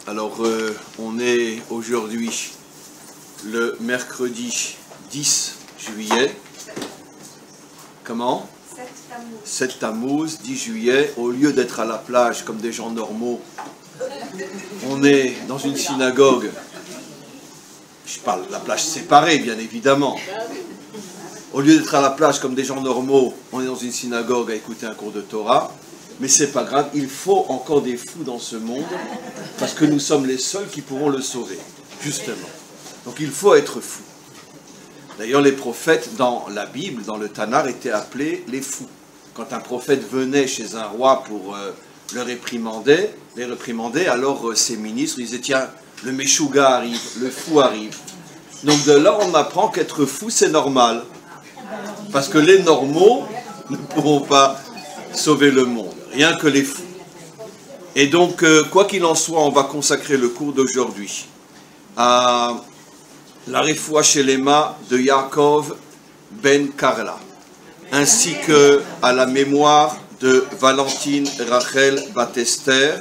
Alors, on est aujourd'hui le mercredi 10 juillet. Comment? 7 Tammuz, 10 juillet. Au lieu d'être à la plage comme des gens normaux, on est dans une synagogue. Je parle de la plage séparée, bien évidemment. Au lieu d'être à la plage comme des gens normaux, on est dans une synagogue à écouter un cours de Torah. Mais c'est pas grave, il faut encore des fous dans ce monde, parce que nous sommes les seuls qui pourront le sauver, justement. Donc il faut être fou. D'ailleurs, les prophètes dans la Bible, dans le Tanakh, étaient appelés les fous. Quand un prophète venait chez un roi pour les réprimander, alors ses ministres disaient, tiens, le Meshuga arrive, le fou arrive. Donc de là, on apprend qu'être fou, c'est normal. Parce que les normaux ne pourront pas sauver le monde. Rien que les fous. Et donc, quoi qu'il en soit, on va consacrer le cours d'aujourd'hui à la Refoua Shelema de Yaakov Ben Karla, ainsi que à la mémoire de Valentine Rachel Bat Esther,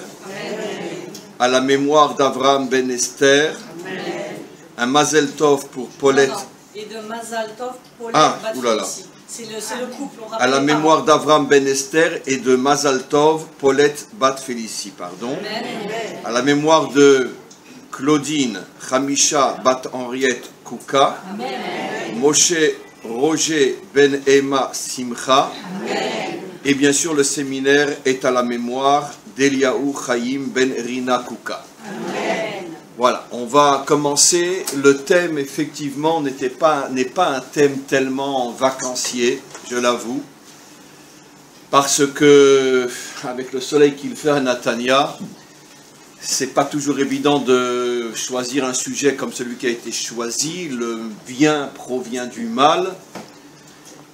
à la mémoire d'Avram Ben Esther, un Mazel Tov pour Paulette. Et de Mazel Tov pour Paulette Bat Félicie. C'est le couple, à la mémoire d'Avram Ben Esther et de Mazal Tov, Paulette Bat Félicie, pardon. À la mémoire de Claudine Hamisha Bat Henriette Kouka. Moshe Roger Ben Emma Simcha. Et bien sûr, le séminaire est à la mémoire d'Eliaou Chaim Ben Rina Kouka. Voilà, on va commencer. Le thème, effectivement, n'est pas un thème tellement vacancier, je l'avoue, parce que, avec le soleil qu'il fait à Natania, c'est pas toujours évident de choisir un sujet comme celui qui a été choisi. Le bien provient du mal,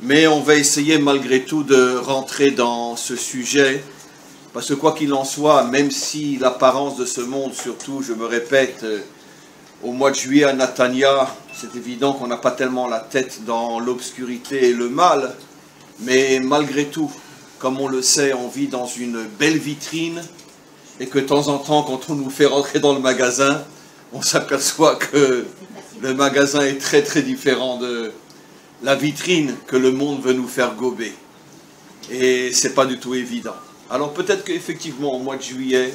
mais on va essayer malgré tout de rentrer dans ce sujet. Parce que quoi qu'il en soit, même si l'apparence de ce monde, surtout, je me répète, au mois de juillet à Natania, c'est évident qu'on n'a pas tellement la tête dans l'obscurité et le mal, mais malgré tout, comme on le sait, on vit dans une belle vitrine, et que de temps en temps, quand on nous fait rentrer dans le magasin, on s'aperçoit que le magasin est très très différent de la vitrine que le monde veut nous faire gober. Et c'est pas du tout évident. Alors peut-être qu'effectivement, au mois de juillet,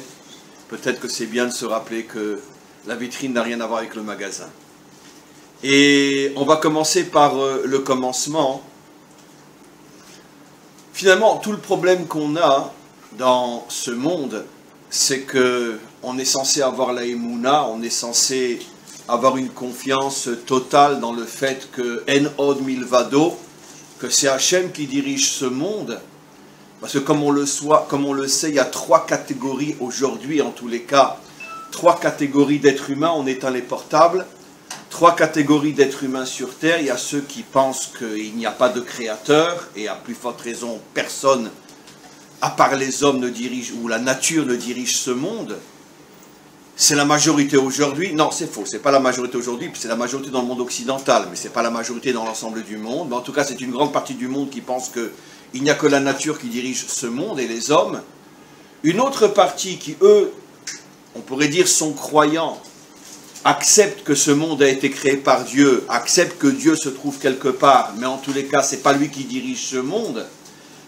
peut-être que c'est bien de se rappeler que la vitrine n'a rien à voir avec le magasin. Et on va commencer par le commencement. Finalement, tout le problème qu'on a dans ce monde, c'est qu'on est censé avoir la Emouna, on est censé avoir une confiance totale dans le fait que En Od Milvado, que c'est Hachem qui dirige ce monde. Parce que comme on le sait, il y a 3 catégories aujourd'hui, en tous les cas, 3 catégories d'êtres humains, on éteint les portables, 3 catégories d'êtres humains sur Terre. Il y a ceux qui pensent qu'il n'y a pas de créateur, et à plus forte raison, personne, à part les hommes, ne dirige, ou la nature ne dirige ce monde. C'est la majorité aujourd'hui. Non, c'est faux, c'est pas la majorité aujourd'hui, c'est la majorité dans le monde occidental, mais c'est pas la majorité dans l'ensemble du monde. Mais en tout cas, c'est une grande partie du monde qui pense que il n'y a que la nature qui dirige ce monde et les hommes. Une autre partie qui, eux, on pourrait dire sont croyants, acceptent que ce monde a été créé par Dieu, acceptent que Dieu se trouve quelque part, mais en tous les cas, ce n'est pas lui qui dirige ce monde.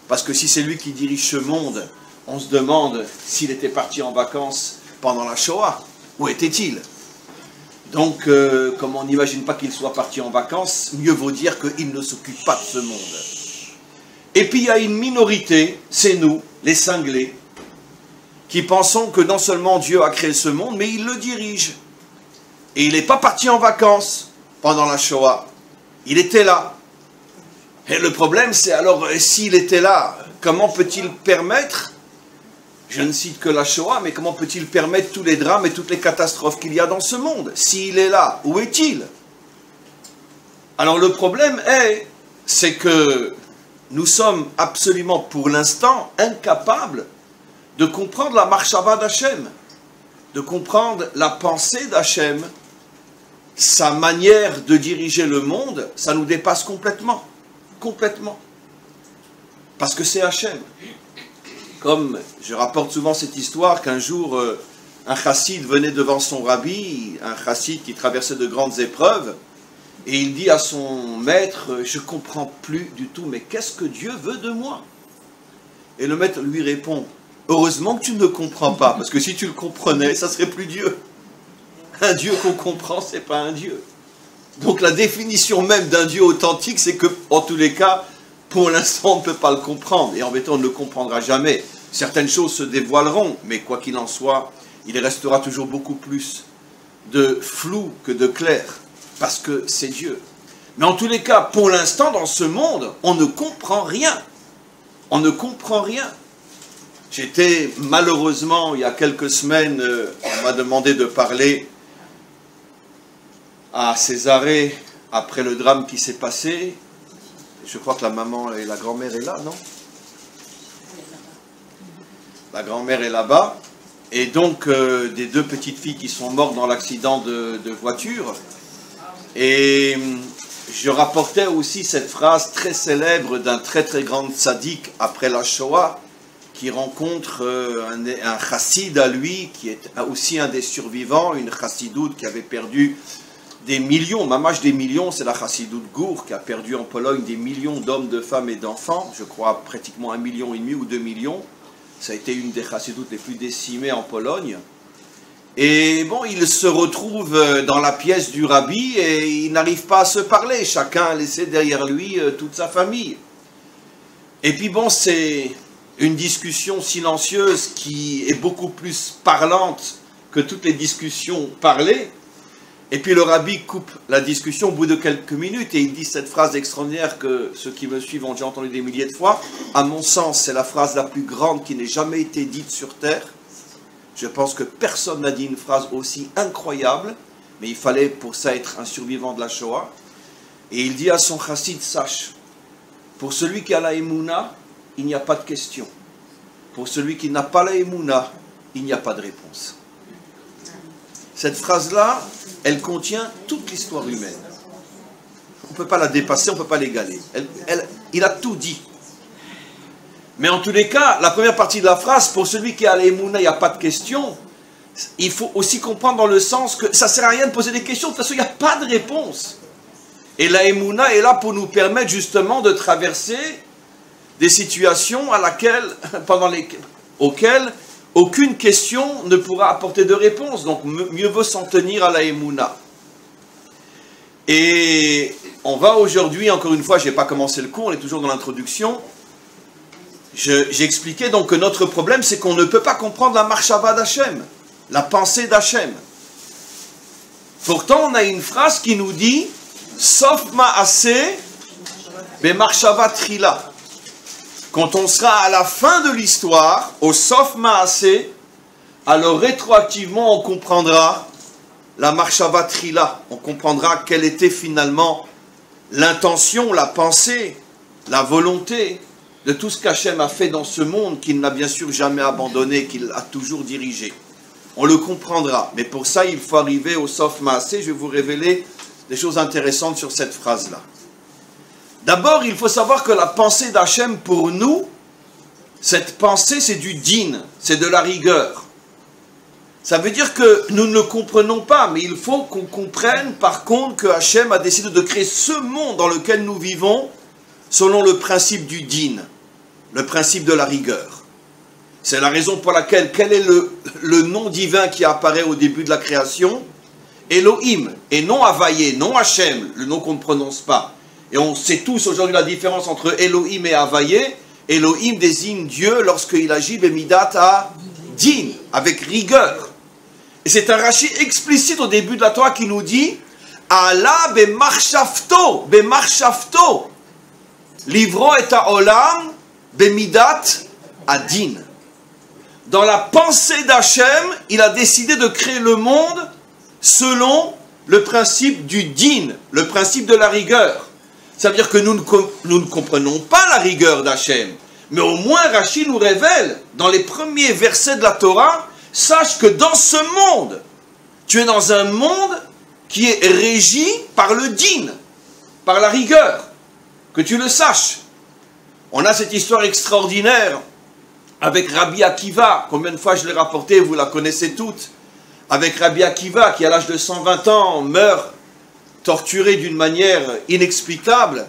Parce que si c'est lui qui dirige ce monde, on se demande s'il était parti en vacances pendant la Shoah. Où était-il? Donc, comme on n'imagine pas qu'il soit parti en vacances, mieux vaut dire qu'il ne s'occupe pas de ce monde. Et puis il y a une minorité, c'est nous, les cinglés, qui pensons que non seulement Dieu a créé ce monde, mais il le dirige. Et il n'est pas parti en vacances pendant la Shoah. Il était là. Et le problème, c'est alors, s'il était là, comment peut-il permettre, je ne cite que la Shoah, mais comment peut-il permettre tous les drames et toutes les catastrophes qu'il y a dans ce monde? S'il est là, où est-il? Alors le problème c'est que nous sommes absolument, pour l'instant, incapables de comprendre la marchava d'Hachem, de comprendre la pensée d'Hachem, sa manière de diriger le monde, ça nous dépasse complètement. Complètement. Parce que c'est Hachem. Comme je rapporte souvent cette histoire qu'un jour, un chassid venait devant son rabbi, un chassid qui traversait de grandes épreuves, et il dit à son maître, je ne comprends plus du tout, mais qu'est-ce que Dieu veut de moi? Et le maître lui répond, heureusement que tu ne comprends pas, parce que si tu le comprenais, ça serait plus Dieu. Un Dieu qu'on comprend, ce n'est pas un Dieu. Donc la définition même d'un Dieu authentique, c'est que, en tous les cas, pour l'instant, on ne peut pas le comprendre. Et en vérité, on ne le comprendra jamais. Certaines choses se dévoileront, mais quoi qu'il en soit, il restera toujours beaucoup plus de flou que de clair, parce que c'est Dieu. Mais en tous les cas, pour l'instant, dans ce monde, on ne comprend rien. On ne comprend rien. J'étais, malheureusement, il y a quelques semaines, on m'a demandé de parler à Césarée après le drame qui s'est passé. Je crois que la maman et la grand-mère est là, non? La grand-mère est là-bas. Et donc, des deux petites filles qui sont mortes dans l'accident de voiture. Et je rapportais aussi cette phrase très célèbre d'un très très grand tzaddik après la Shoah, qui rencontre un chassid à lui, qui est aussi un des survivants, une chassidoute qui avait perdu des millions, mamash des millions, c'est la chassidoute Gour, qui a perdu en Pologne des millions d'hommes, de femmes et d'enfants, je crois pratiquement 1,5 million ou 2 millions. Ça a été une des chassidoutes les plus décimées en Pologne. Et bon, il se retrouve dans la pièce du rabbi et il n'arrive pas à se parler. Chacun a laissé derrière lui toute sa famille. Et puis bon, c'est une discussion silencieuse qui est beaucoup plus parlante que toutes les discussions parlées. Et puis le rabbi coupe la discussion au bout de quelques minutes et il dit cette phrase extraordinaire que ceux qui me suivent ont déjà entendu des milliers de fois. À mon sens, c'est la phrase la plus grande qui n'ait jamais été dite sur terre. Je pense que personne n'a dit une phrase aussi incroyable, mais il fallait pour ça être un survivant de la Shoah. Et il dit à son chassid, sache, pour celui qui a la Emouna, il n'y a pas de question. Pour celui qui n'a pas la Emouna, il n'y a pas de réponse. Cette phrase-là, elle contient toute l'histoire humaine. On ne peut pas la dépasser, on ne peut pas l'égaler. Il a tout dit. Mais en tous les cas, la première partie de la phrase, pour celui qui a l'Emouna, il n'y a pas de question. Il faut aussi comprendre dans le sens que ça ne sert à rien de poser des questions, de toute façon, il n'y a pas de réponse. Et la Emouna est là pour nous permettre justement de traverser des situations auxquelles aucune question ne pourra apporter de réponse. Donc mieux vaut s'en tenir à la Emouna. Et on va aujourd'hui, encore une fois, je n'ai pas commencé le cours, on est toujours dans l'introduction. J'ai expliqué donc que notre problème, c'est qu'on ne peut pas comprendre la marchava d'Hachem, la pensée d'Hachem. Pourtant, on a une phrase qui nous dit « Sof ma'aseh be'marchava trila ». Quand on sera à la fin de l'histoire, au Sof ma'aseh, alors rétroactivement, on comprendra la marchava trila. On comprendra quelle était finalement l'intention, la pensée, la volonté de tout ce qu'Hachem a fait dans ce monde, qu'il n'a bien sûr jamais abandonné, qu'il a toujours dirigé. On le comprendra, mais pour ça, il faut arriver au Sof Maaseh. Je vais vous révéler des choses intéressantes sur cette phrase-là. D'abord, il faut savoir que la pensée d'Hachem, pour nous, cette pensée, c'est du din, c'est de la rigueur. Ça veut dire que nous ne le comprenons pas, mais il faut qu'on comprenne, par contre, que Hachem a décidé de créer ce monde dans lequel nous vivons, selon le principe du din, le principe de la rigueur. C'est la raison pour laquelle, quel est le nom divin qui apparaît au début de la création? Elohim, et non Havayé, non Hachem, le nom qu'on ne prononce pas. Et on sait tous aujourd'hui la différence entre Elohim et Havayé. Elohim désigne Dieu lorsqu'il agit bemidat à din, avec rigueur. Et c'est un rachis explicite au début de la Torah qui nous dit Allah bemarshafto, bemarshafto. Livro et à olam bemidat adin. Dans la pensée d'Hachem, il a décidé de créer le monde selon le principe du din, le principe de la rigueur. Ça veut dire que nous ne comprenons pas la rigueur d'Hachem, mais au moins Rashi nous révèle dans les premiers versets de la Torah, sache que dans ce monde, tu es dans un monde qui est régi par le din, par la rigueur. Que tu le saches. On a cette histoire extraordinaire avec Rabbi Akiva. Combien de fois je l'ai rapportée, vous la connaissez toutes. avec Rabbi Akiva, qui à l'âge de 120 ans meurt torturé d'une manière inexplicable.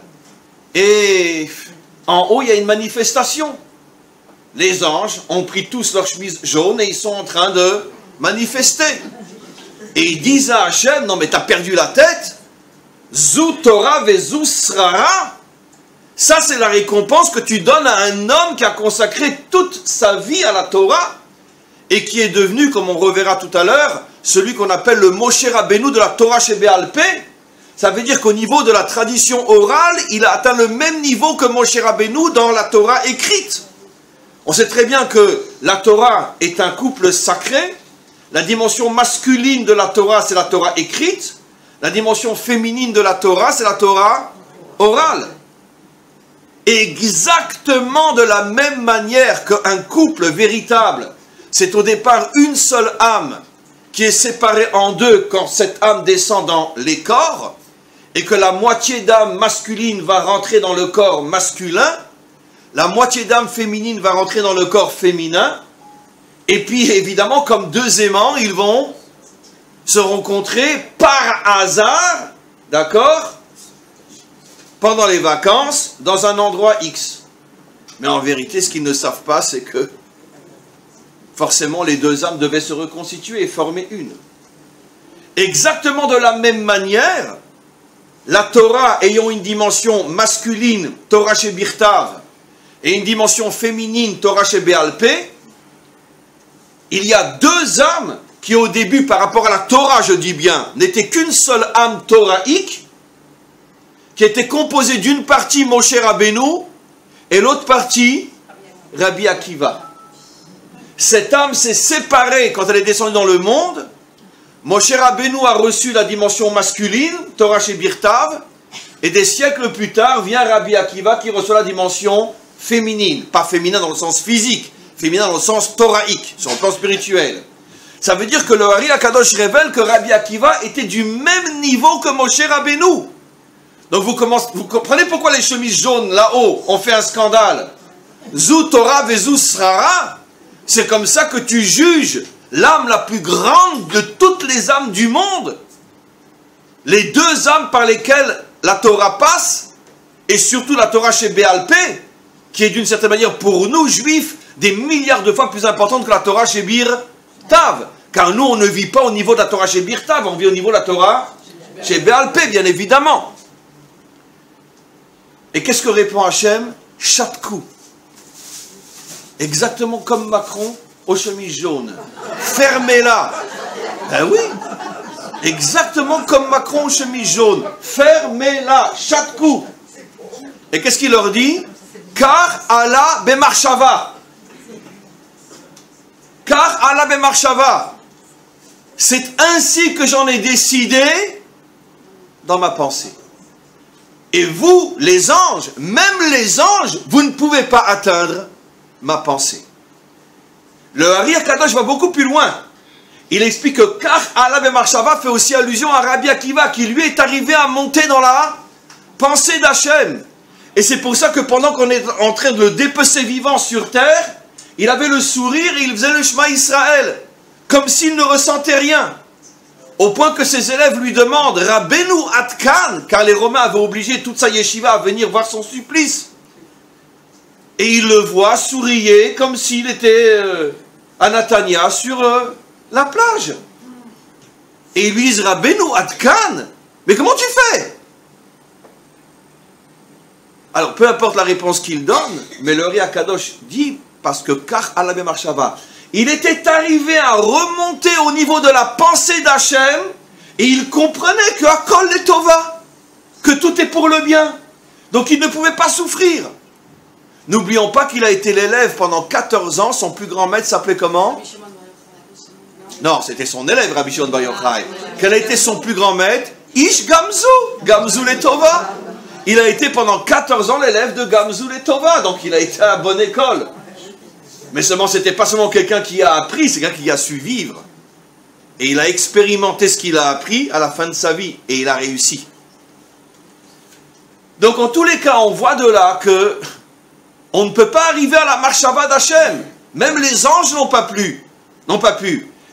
Et en haut, il y a une manifestation. Les anges ont pris tous leur chemise jaune et ils sont en train de manifester. Et ils disent à Hachem, non mais t'as perdu la tête. Zou Torah vezou srara. Ça c'est la récompense que tu donnes à un homme qui a consacré toute sa vie à la Torah et qui est devenu, comme on reverra tout à l'heure, celui qu'on appelle le Moshe Rabbeinu de la Torah chez Béal Pé. Ça veut dire qu'au niveau de la tradition orale, il a atteint le même niveau que Moshe Rabbeinu dans la Torah écrite. On sait très bien que la Torah est un couple sacré. La dimension masculine de la Torah, c'est la Torah écrite. La dimension féminine de la Torah, c'est la Torah orale. Exactement de la même manière qu'un couple véritable, c'est au départ une seule âme qui est séparée en deux quand cette âme descend dans les corps, et que la moitié d'âme masculine va rentrer dans le corps masculin, la moitié d'âme féminine va rentrer dans le corps féminin, et puis évidemment, comme deux aimants, ils vont se rencontrer par hasard, d'accord, pendant les vacances, dans un endroit X. Mais en vérité, ce qu'ils ne savent pas, c'est que forcément, les deux âmes devaient se reconstituer et former une. Exactement de la même manière, la Torah ayant une dimension masculine, Torah chez Birtav, et une dimension féminine, Torah chez Béal Pé, il y a deux âmes qui au début, par rapport à la Torah, je dis bien, n'étaient qu'une seule âme torahique, qui était composée d'une partie Moshe Rabbeinu et l'autre partie Rabbi Akiva. Cette âme s'est séparée quand elle est descendue dans le monde. Moshe Rabbeinu a reçu la dimension masculine, Torah chez Birtav, et des siècles plus tard vient Rabbi Akiva qui reçoit la dimension féminine, pas féminin dans le sens physique, féminin dans le sens torahique, sur le plan spirituel. Ça veut dire que le Hari Akadosh révèle que Rabbi Akiva était du même niveau que Moshe Rabbeinu. Donc vous comprenez pourquoi les chemises jaunes là-haut ont fait un scandale. Zou Torah vezou srara. C'est comme ça que tu juges l'âme la plus grande de toutes les âmes du monde. Les deux âmes par lesquelles la Torah passe, et surtout la Torah chez Béal Pé, qui est d'une certaine manière pour nous, juifs, des milliards de fois plus importante que la Torah chez Bir Tav. Car nous, on ne vit pas au niveau de la Torah chez Bir Tav, on vit au niveau de la Torah chez Béal Pé, bien évidemment. Et qu'est-ce que répond Hachem? Chatkou. Exactement comme Macron aux chemises jaunes. Fermez-la. Ben oui. Exactement comme Macron aux chemises jaunes. Fermez-la. Chatkou. Et qu'est-ce qu'il leur dit? Car Allah bemarshava. Car Allah bemarshava. C'est ainsi que j'en ai décidé dans ma pensée. Et vous, les anges, même les anges, vous ne pouvez pas atteindre ma pensée. Le Hari Akadosh va beaucoup plus loin. Il explique que Kach Allah bemarshava fait aussi allusion à Rabbi Akiva, qui lui est arrivé à monter dans la pensée d'Hachem. Et c'est pour ça que pendant qu'on est en train de le dépecer vivant sur terre, il avait le sourire et il faisait le Shema Israël, comme s'il ne ressentait rien. Au point que ses élèves lui demandent Rabbeinu Atkan, car les Romains avaient obligé toute sa yeshiva à venir voir son supplice. Et il le voit souriller comme s'il était à Natania sur la plage. Et ils lui disent Rabbeinu Atkan, mais comment tu fais? Alors peu importe la réponse qu'il donne, mais le Hari Akadosh dit parce que Kach Allah bemarshava. Il était arrivé à remonter au niveau de la pensée d'Hachem et il comprenait que Akol Letova, que tout est pour le bien. Donc il ne pouvait pas souffrir. N'oublions pas qu'il a été l'élève pendant 14 ans. Son plus grand maître s'appelait comment? Non, c'était son élève, Rabbi Shimon Bar Yochai. Quel a été son plus grand maître? Ish Gamzu, Gamzu Letova. Il a été pendant 14 ans l'élève de Gamzu Letova. Donc il a été à la bonne école. Mais seulement, ce n'était pas seulement quelqu'un qui a appris, c'est quelqu'un qui a su vivre. Et il a expérimenté ce qu'il a appris à la fin de sa vie. Et il a réussi. Donc, en tous les cas, on voit de là que on ne peut pas arriver à la marshava d'Hachem. Même les anges n'ont pas pu.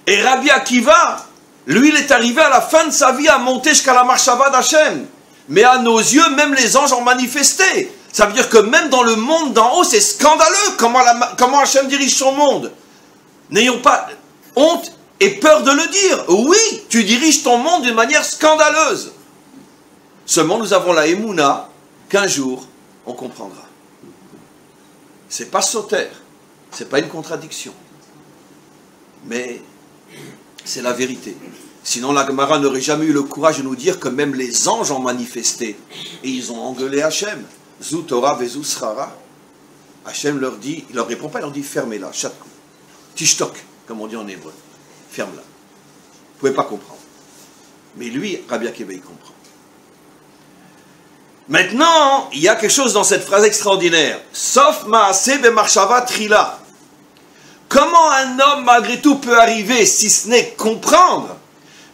Et Rabbi Akiva, lui, il est arrivé à la fin de sa vie à monter jusqu'à la Marshava d'Hachem. Mais à nos yeux, même les anges ont manifesté. Ça veut dire que même dans le monde d'en haut, c'est scandaleux comment Hachem dirige son monde. N'ayons pas honte et peur de le dire. Oui, tu diriges ton monde d'une manière scandaleuse. Seulement, nous avons la Emouna qu'un jour, on comprendra. C'est pas sauter, c'est pas une contradiction. Mais c'est la vérité. Sinon, la Gemara n'aurait jamais eu le courage de nous dire que même les anges ont manifesté. Et ils ont engueulé Hachem. Zu Torah vezu Srara. Hachem leur dit, il leur répond pas, il leur dit fermez-la, chatkou. Tishtok, comme on dit en hébreu. Ferme-la. Vous ne pouvez pas comprendre. Mais lui, Rabbi Akiva, il comprend. Maintenant, il y a quelque chose dans cette phrase extraordinaire. Sauf Maaseh bemarshava trila. Comment un homme, malgré tout, peut arriver, si ce n'est comprendre,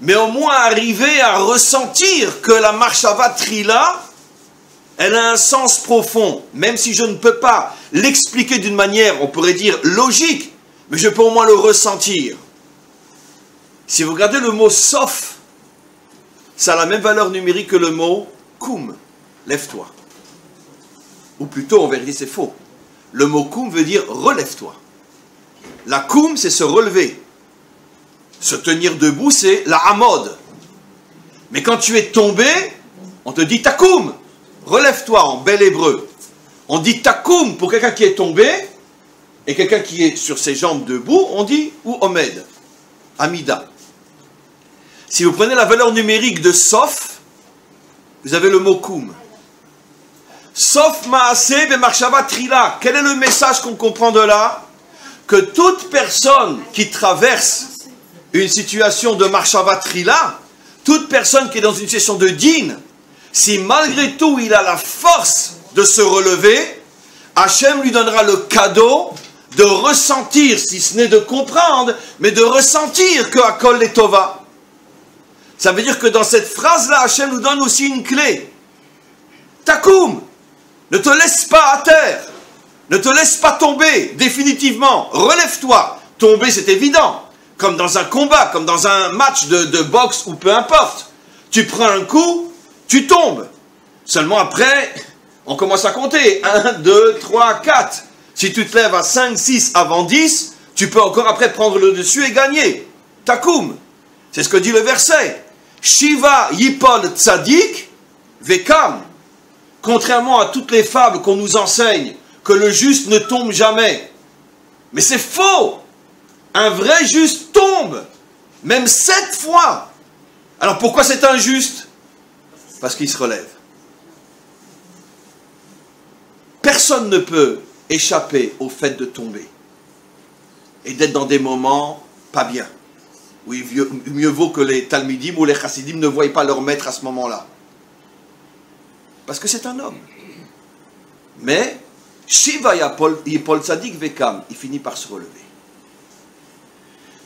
mais au moins arriver à ressentir que la marshava trila, elle a un sens profond, même si je ne peux pas l'expliquer d'une manière, on pourrait dire, logique, mais je peux au moins le ressentir. Si vous regardez le mot « sauf », ça a la même valeur numérique que le mot « koum », lève-toi. Ou plutôt, en vérité, c'est faux. Le mot « koum » veut dire « relève-toi ». La koum, c'est se relever. Se tenir debout, c'est la hamod. Mais quand tu es tombé, on te dit « takoum ». Relève-toi en bel hébreu. On dit takoum pour quelqu'un qui est tombé, et quelqu'un qui est sur ses jambes debout, on dit ou omed, amida. Si vous prenez la valeur numérique de sof, vous avez le mot koum. Sof maaseh bemarshava trila. Quel est le message qu'on comprend de là? Que toute personne qui traverse une situation de marshava trila, toute personne qui est dans une situation de din, si malgré tout il a la force de se relever, Hachem lui donnera le cadeau de ressentir, si ce n'est de comprendre, mais de ressentir que Hakol Letova. Ça veut dire que dans cette phrase-là, Hachem nous donne aussi une clé. Takoum, ne te laisse pas à terre, ne te laisse pas tomber définitivement, relève-toi. Tomber, c'est évident, comme dans un combat, comme dans un match de boxe ou peu importe. Tu prends un coup, tu tombes. Seulement après, on commence à compter. 1, 2, 3, 4. Si tu te lèves à 5, 6 avant 10, tu peux encore après prendre le dessus et gagner. Takoum. C'est ce que dit le verset. Shiva yipol tzadik vekam. Contrairement à toutes les fables qu'on nous enseigne, que le juste ne tombe jamais. Mais c'est faux. Un vrai juste tombe. Même 7 fois. Alors pourquoi c'est injuste? Parce qu'il se relève. Personne ne peut échapper au fait de tomber et d'être dans des moments pas bien. Oui, mieux vaut que les Talmidim ou les Chassidim ne voient pas leur maître à ce moment-là. Parce que c'est un homme. Mais, Shiva Yipol Tzadik Vekam, il finit par se relever.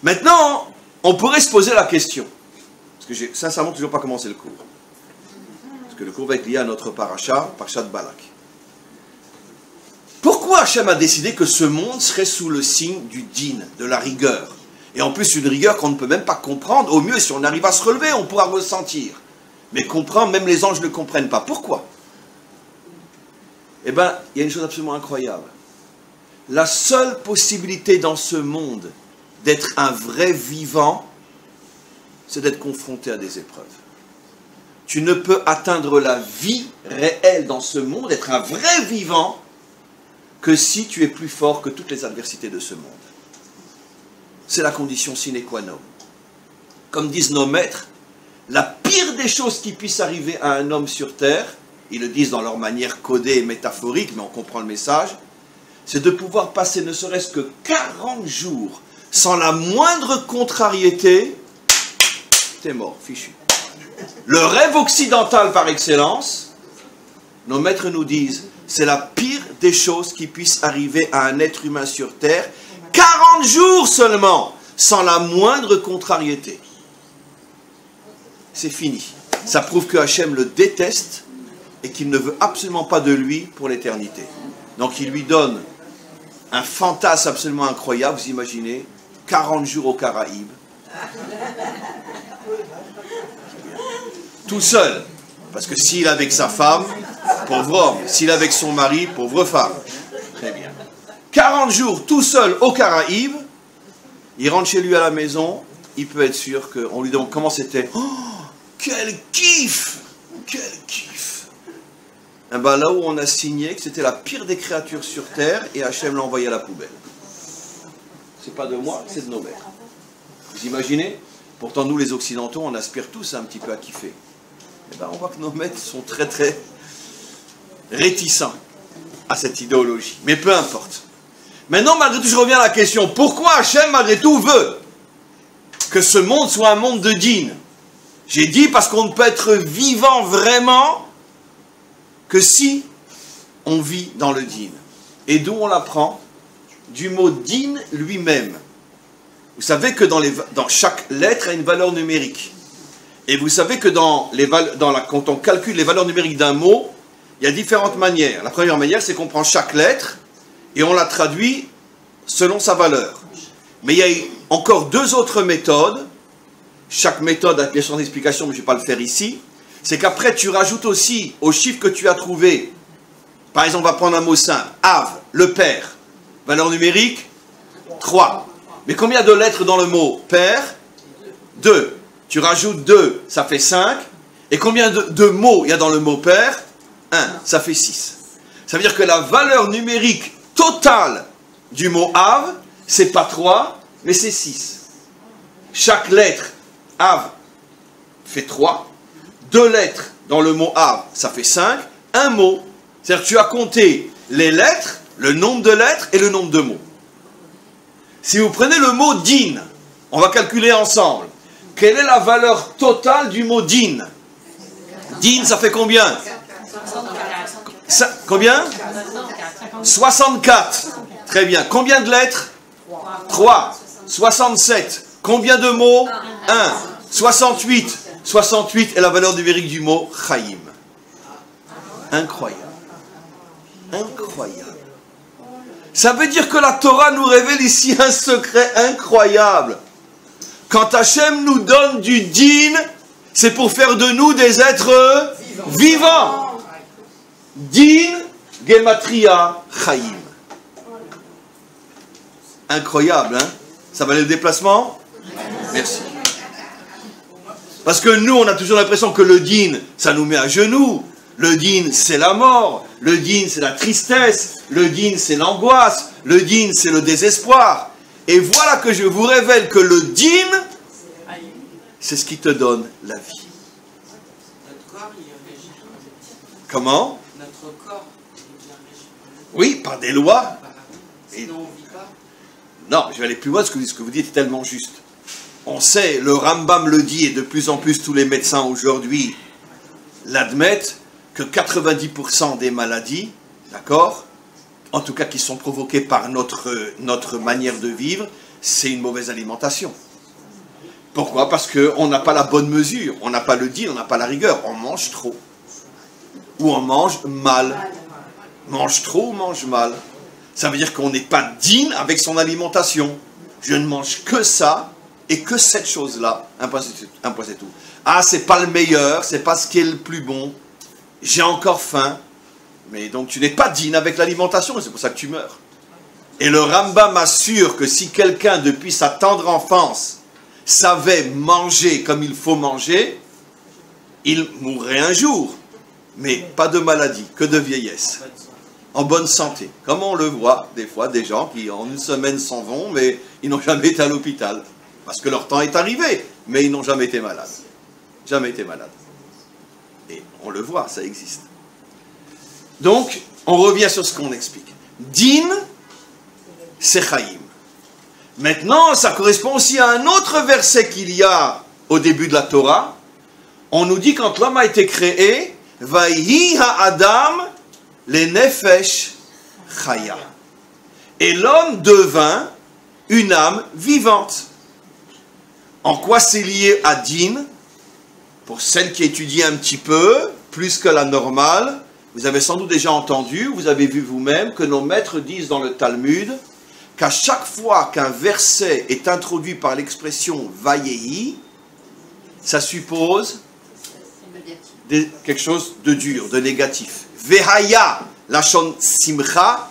Maintenant, on pourrait se poser la question, parce que j'ai sincèrement toujours pas commencé le cours. Parce que le cours va être lié à notre parasha de Balak. Pourquoi Hachem a décidé que ce monde serait sous le signe du din, de la rigueur? Et en plus, une rigueur qu'on ne peut même pas comprendre. Au mieux, si on arrive à se relever, on pourra ressentir. Mais comprendre, même les anges ne comprennent pas. Pourquoi? Eh bien, il y a une chose absolument incroyable. La seule possibilité dans ce monde d'être un vrai vivant, c'est d'être confronté à des épreuves. Tu ne peux atteindre la vie réelle dans ce monde, être un vrai vivant, que si tu es plus fort que toutes les adversités de ce monde. C'est la condition sine qua non. Comme disent nos maîtres, la pire des choses qui puissent arriver à un homme sur terre, ils le disent dans leur manière codée et métaphorique, mais on comprend le message, c'est de pouvoir passer ne serait-ce que 40 jours sans la moindre contrariété, t'es mort, fichu. Le rêve occidental par excellence, nos maîtres nous disent, c'est la pire des choses qui puissent arriver à un être humain sur terre, 40 jours seulement, sans la moindre contrariété. C'est fini. Ça prouve que Hachem le déteste et qu'il ne veut absolument pas de lui pour l'éternité. Donc il lui donne un fantasme absolument incroyable, vous imaginez, 40 jours aux Caraïbes, Tout seul. Parce que s'il est avec sa femme, pauvre homme. S'il est avec son mari, pauvre femme. Très bien. 40 jours tout seul aux Caraïbes. Il rentre chez lui à la maison. Il peut être sûr qu'on lui demande comment c'était. Oh, quel kiff! Quel kiff! Et ben là où on a signé que c'était la pire des créatures sur terre et Hachem l'a envoyé à la poubelle. C'est pas de moi, c'est de nos mères. Vous imaginez? Pourtant, nous les Occidentaux, on aspire tous un petit peu à kiffer. Et ben on voit que nos maîtres sont très très réticents à cette idéologie. Mais peu importe. Maintenant, malgré tout, je reviens à la question. Pourquoi Hachem, malgré tout, veut que ce monde soit un monde de dînes? J'ai dit parce qu'on ne peut être vivant vraiment que si on vit dans le dîn. Et d'où on l'apprend? Du mot dîn lui-même. Vous savez que dans chaque lettre a une valeur numérique. Et vous savez que quand on calcule les valeurs numériques d'un mot, il y a différentes manières. La première manière, c'est qu'on prend chaque lettre et on la traduit selon sa valeur. Mais il y a encore deux autres méthodes. Chaque méthode a bien sûr une explication, mais je ne vais pas le faire ici. C'est qu'après, tu rajoutes aussi au chiffre que tu as trouvé. Par exemple, on va prendre un mot simple. Av, le père. Valeur numérique, 3. Mais combien de lettres dans le mot père? 2. Tu rajoutes 2, ça fait 5. Et combien de mots il y a dans le mot père? 1, ça fait 6. Ça veut dire que la valeur numérique totale du mot Av, c'est pas 3, mais c'est 6. Chaque lettre Av fait 3. 2 lettres dans le mot Av, ça fait 5. Un mot, c'est-à-dire que tu as compté les lettres, le nombre de lettres et le nombre de mots. Si vous prenez le mot din, on va calculer ensemble. Quelle est la valeur totale du mot din? Din, ça fait combien? Combien? 64. Très bien. Combien de lettres? 3. 67. Combien de mots? 1. 68. 68 est la valeur numérique du mot Chaim. Incroyable. Incroyable. Ça veut dire que la Torah nous révèle ici un secret incroyable. Quand Hachem nous donne du din, c'est pour faire de nous des êtres vivants. Din, Gematria, Chaim. Incroyable, hein? Ça valait le déplacement? Merci. Parce que nous, on a toujours l'impression que le din, ça nous met à genoux. Le din, c'est la mort. Le din, c'est la tristesse. Le din, c'est l'angoisse. Le din, c'est le désespoir. Et voilà que je vous révèle que le din, c'est ce qui te donne la vie. Notre corps, il est régi. Comment? Notre corps, il est bien régi. Oui, par des lois. Sinon, on ne vit pas. Non, je vais aller plus loin, parce que ce que vous dites est tellement juste. On sait, le Rambam le dit, et de plus en plus tous les médecins aujourd'hui l'admettent, que 90% des maladies, d'accord, en tout cas qui sont provoquées par notre manière de vivre, c'est une mauvaise alimentation. Pourquoi? Parce qu'on n'a pas la bonne mesure, on n'a pas le din, on n'a pas la rigueur, on mange trop. Ou on mange mal. Mange trop ou mange mal. Ça veut dire qu'on n'est pas din avec son alimentation. Je ne mange que ça, et que cette chose-là, un point c'est tout. Ah, c'est pas le meilleur, c'est pas ce qui est le plus bon. J'ai encore faim. Mais donc tu n'es pas digne avec l'alimentation, et c'est pour ça que tu meurs. Et le Rambam assure que si quelqu'un, depuis sa tendre enfance, savait manger comme il faut manger, il mourrait un jour. Mais pas de maladie, que de vieillesse. En bonne santé. Comme on le voit, des fois, des gens qui en une semaine s'en vont, mais ils n'ont jamais été à l'hôpital. Parce que leur temps est arrivé, mais ils n'ont jamais été malades. Jamais été malades. Et on le voit, ça existe. Donc, on revient sur ce qu'on explique. Din, c'est Chaim. Maintenant, ça correspond aussi à un autre verset qu'il y a au début de la Torah. On nous dit quand l'homme a été créé, Vayhi ha'adam le nefesh chaya. Et l'homme devint une âme vivante. En quoi c'est lié à din? Pour celles qui étudient un petit peu, plus que la normale, vous avez sans doute déjà entendu, vous avez vu vous-même, que nos maîtres disent dans le Talmud qu'à chaque fois qu'un verset est introduit par l'expression Vayehi, ça suppose quelque chose de dur, de négatif. Vehaya, lachon simcha,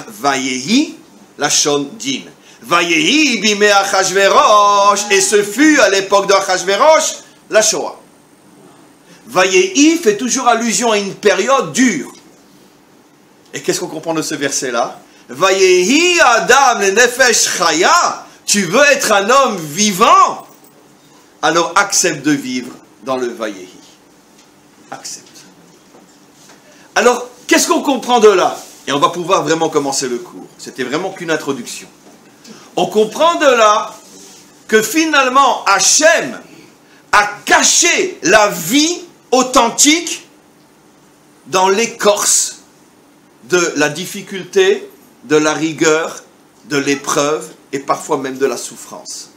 Vayehi, lachon din. Vayehi bime Achashverosh, et ce fut à l'époque d'Achashverosh, la Shoah. Vayehi fait toujours allusion à une période dure. Et qu'est-ce qu'on comprend de ce verset-là? Vayehi Adam le nefesh chaya, tu veux être un homme vivant, alors accepte de vivre dans le Vayehi. Accepte. Alors, qu'est-ce qu'on comprend de là? Et on va pouvoir vraiment commencer le cours. C'était vraiment qu'une introduction. On comprend de là que finalement Hachem a caché la vie authentique dans l'écorce de la difficulté, de la rigueur, de l'épreuve et parfois même de la souffrance.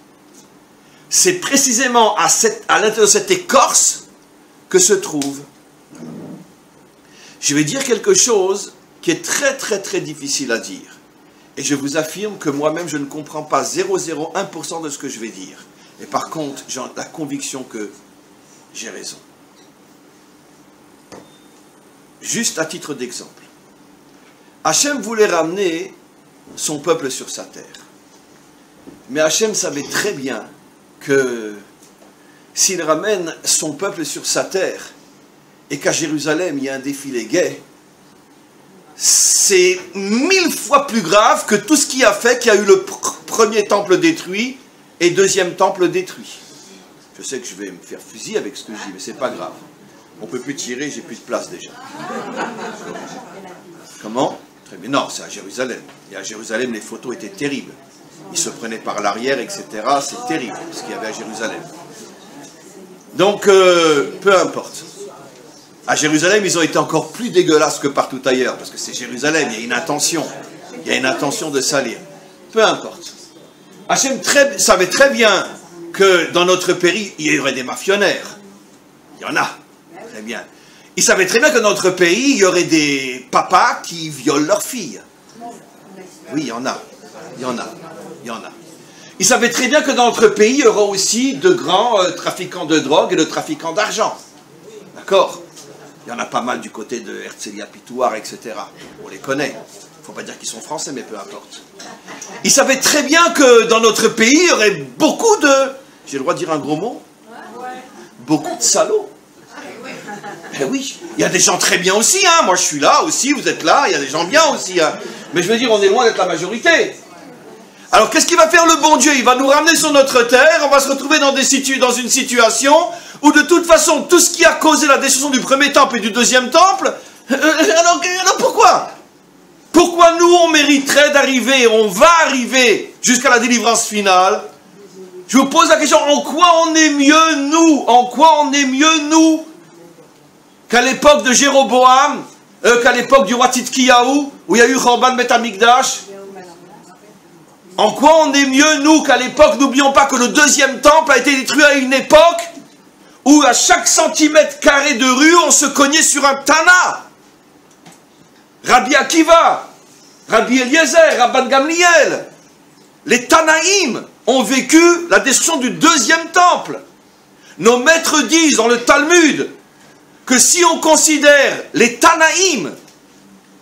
C'est précisément à l'intérieur de cette écorce que se trouve. Je vais dire quelque chose qui est très très très difficile à dire. Et je vous affirme que moi-même je ne comprends pas 0,01% de ce que je vais dire. Et par contre, j'ai la conviction que j'ai raison. Juste à titre d'exemple. Hachem voulait ramener son peuple sur sa terre. Mais Hachem savait très bien que s'il ramène son peuple sur sa terre et qu'à Jérusalem il y a un défilé gay, c'est 1000 fois plus grave que tout ce qui a fait qu'il y a eu le premier temple détruit et deuxième temple détruit. Je sais que je vais me faire fusiller avec ce que je dis, mais c'est pas grave. On ne peut plus tirer, j'ai plus de place déjà. Comment? Très bien. Non, c'est à Jérusalem. Et à Jérusalem, les photos étaient terribles. Ils se prenaient par l'arrière, etc. C'est terrible, ce qu'il y avait à Jérusalem. Donc, peu importe. À Jérusalem, ils ont été encore plus dégueulasses que partout ailleurs, parce que c'est Jérusalem, il y a une intention. Il y a une intention de salir. Peu importe. Hachem savait très bien que dans notre pays, il y aurait des mafionnaires. Il y en a. Très bien. Il savait très bien que dans notre pays, il y aurait des papas qui violent leurs filles. Oui, il y en a. Il y en a. Il y en a. Il savait très bien que dans notre pays, il y aura aussi de grands trafiquants de drogue et de trafiquants d'argent. D'accord? Il y en a pas mal du côté de Herzliya Pitouar, etc. On les connaît. Il ne faut pas dire qu'ils sont français, mais peu importe. Il savait très bien que dans notre pays, il y aurait beaucoup de... J'ai le droit de dire un gros mot? Beaucoup de salauds. Eh oui, il y a des gens très bien aussi, hein. Moi je suis là aussi, vous êtes là, il y a des gens bien aussi, hein. Mais je veux dire, on est loin d'être la majorité. Alors qu'est-ce qu'il va faire le bon Dieu? Il va nous ramener sur notre terre, on va se retrouver dans une situation où de toute façon, tout ce qui a causé la destruction du premier temple et du deuxième temple, alors pourquoi? Pourquoi nous on mériterait d'arriver, on va arriver jusqu'à la délivrance finale? Je vous pose la question, en quoi on est mieux nous? En quoi on est mieux nous qu'à l'époque de Jéroboam, qu'à l'époque du roi Tzidkiyahu, où il y a eu Chorban Bet Hamikdash? En quoi on est mieux, nous, qu'à l'époque, n'oublions pas que le deuxième temple a été détruit à une époque où à chaque centimètre carré de rue, on se cognait sur un Tana. Rabbi Akiva, Rabbi Eliezer, Rabban Gamliel, les Tanaïm ont vécu la destruction du deuxième temple. Nos maîtres disent dans le Talmud que si on considère les Tanaïm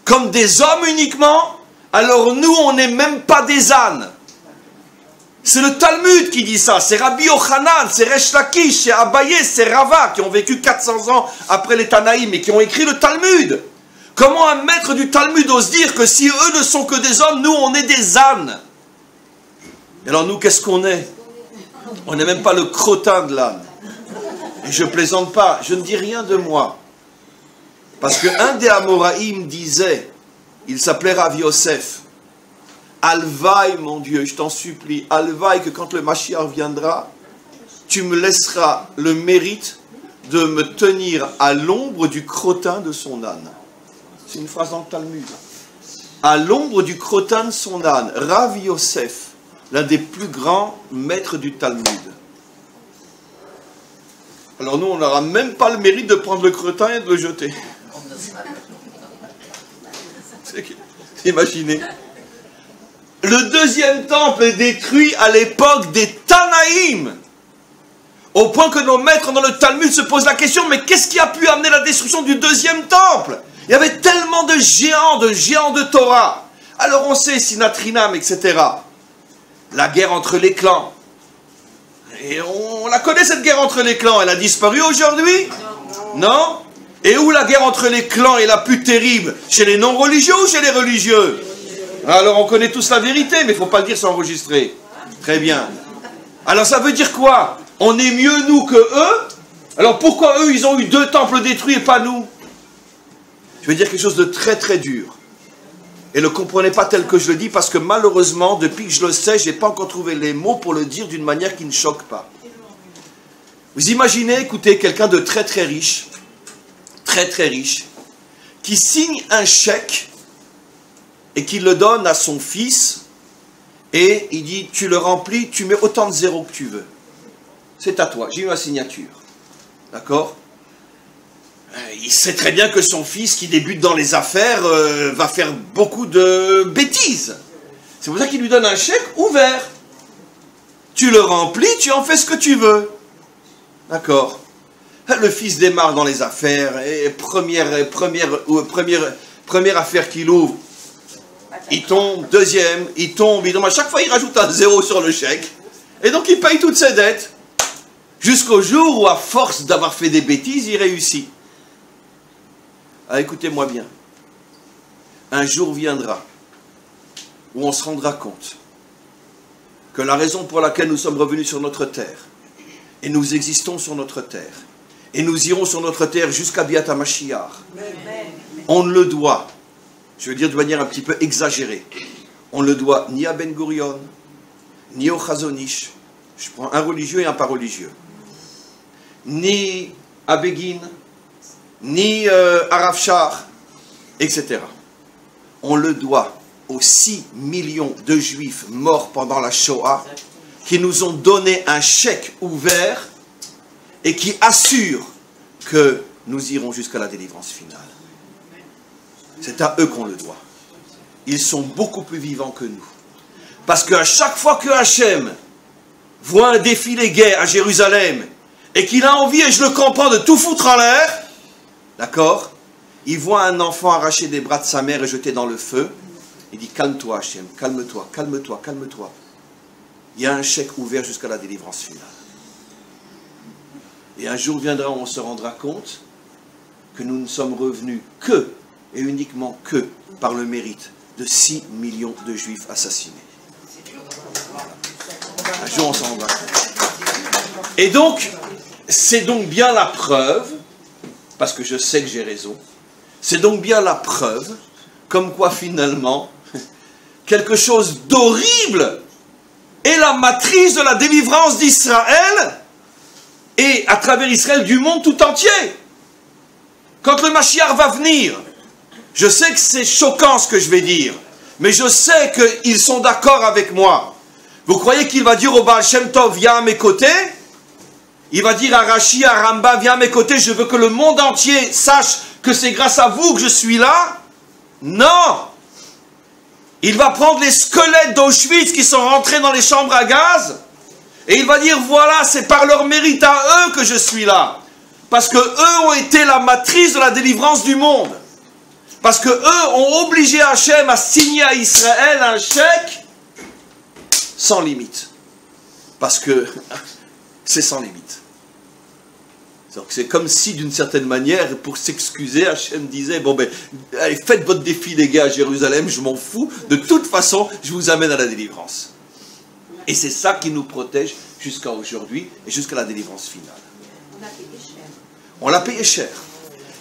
comme des hommes uniquement, alors nous, on n'est même pas des ânes. C'est le Talmud qui dit ça. C'est Rabbi Yochanan, c'est Resh Lakish, c'est Abaye, c'est Rava, qui ont vécu 400 ans après les Tanaïm et qui ont écrit le Talmud. Comment un maître du Talmud ose dire que si eux ne sont que des hommes, nous, on est des ânes? Et alors nous, qu'est-ce qu'on est? On n'est même pas le crottin de l'âne. Et je plaisante pas, je ne dis rien de moi. Parce qu'un des Amoraïm disait, il s'appelait Rav Yosef, Alvaï, mon Dieu, je t'en supplie, Alvaï, que quand le Mashiach viendra, tu me laisseras le mérite de me tenir à l'ombre du crottin de son âne. C'est une phrase dans le Talmud. À l'ombre du crottin de son âne, Rav Yosef, l'un des plus grands maîtres du Talmud. Alors nous, on n'aura même pas le mérite de prendre le crottin et de le jeter. Imaginez. le deuxième temple est détruit à l'époque des Tanaïm. Au point que nos maîtres dans le Talmud se posent la question, mais qu'est-ce qui a pu amener la destruction du deuxième temple? Il y avait tellement de géants de Torah. Alors on sait, Sinatrinam, etc. La guerre entre les clans. Et on la connaît, cette guerre entre les clans. Elle a disparu aujourd'hui? Non? Et où la guerre entre les clans est la plus terrible? Chez les non-religieux ou chez les religieux? Alors on connaît tous la vérité, mais il ne faut pas le dire sans enregistrer. Très bien. Alors ça veut dire quoi? On est mieux nous que eux? Alors pourquoi eux, ils ont eu 2 temples détruits et pas nous? Je vais dire quelque chose de très très dur. Et ne le comprenez pas tel que je le dis, parce que malheureusement, depuis que je le sais, je n'ai pas encore trouvé les mots pour le dire d'une manière qui ne choque pas. Vous imaginez, écoutez, quelqu'un de très très riche, qui signe un chèque et qui le donne à son fils, et il dit, tu le remplis, tu mets autant de zéros que tu veux. C'est à toi, j'ai eu ma signature. D'accord? Il sait très bien que son fils, qui débute dans les affaires, va faire beaucoup de bêtises. C'est pour ça qu'il lui donne un chèque ouvert. Tu le remplis, tu en fais ce que tu veux. D'accord? Le fils démarre dans les affaires, et première affaire qu'il ouvre, il tombe, deuxième, il tombe, à chaque fois il rajoute un zéro sur le chèque, et donc il paye toutes ses dettes, jusqu'au jour où, à force d'avoir fait des bêtises, il réussit. Ah, écoutez-moi bien, un jour viendra où on se rendra compte que la raison pour laquelle nous sommes revenus sur notre terre, et nous existons sur notre terre, et nous irons sur notre terre jusqu'à Biat HaMashiach, on ne le doit, je veux dire de manière un petit peu exagérée, on ne le doit ni à Ben Gurion, ni au Chazon Ish, je prends un religieux et un pas religieux, ni à Begin, ni à Rav Shach, etc. On le doit aux 6 millions de juifs morts pendant la Shoah, qui nous ont donné un chèque ouvert et qui assurent que nous irons jusqu'à la délivrance finale. C'est à eux qu'on le doit. Ils sont beaucoup plus vivants que nous. Parce qu'à chaque fois que Hachem voit un défilé gay à Jérusalem et qu'il a envie, et je le comprends, de tout foutre en l'air, d'accord? Il voit un enfant arracher des bras de sa mère et jeté dans le feu. Il dit, calme-toi Hachem, calme-toi, calme-toi, calme-toi. Il y a un chèque ouvert jusqu'à la délivrance finale. Et un jour viendra où on se rendra compte que nous ne sommes revenus que, et uniquement que, par le mérite de 6 millions de juifs assassinés. Un jour on s'en rendra compte. Et donc, c'est donc bien la preuve, parce que je sais que j'ai raison, c'est donc bien la preuve, comme quoi finalement, quelque chose d'horrible est la matrice de la délivrance d'Israël, et à travers Israël du monde tout entier. Quand le Mashiach va venir, je sais que c'est choquant ce que je vais dire, mais je sais qu'ils sont d'accord avec moi. Vous croyez qu'il va dire au Baal Shem Tov, viens à mes côtés? Il va dire à Rashi, à Ramba, viens à mes côtés, je veux que le monde entier sache que c'est grâce à vous que je suis là? Non! Il va prendre les squelettes d'Auschwitz qui sont rentrés dans les chambres à gaz, et il va dire, voilà, c'est par leur mérite à eux que je suis là. Parce que eux ont été la matrice de la délivrance du monde. Parce que eux ont obligé Hachem à signer à Israël un chèque sans limite. Parce que c'est sans limite. C'est comme si, d'une certaine manière, pour s'excuser, Hachem disait, bon ben, allez, faites votre défi les gars à Jérusalem, je m'en fous, de toute façon, je vous amène à la délivrance. Et c'est ça qui nous protège jusqu'à aujourd'hui et jusqu'à la délivrance finale. On l'a payé cher.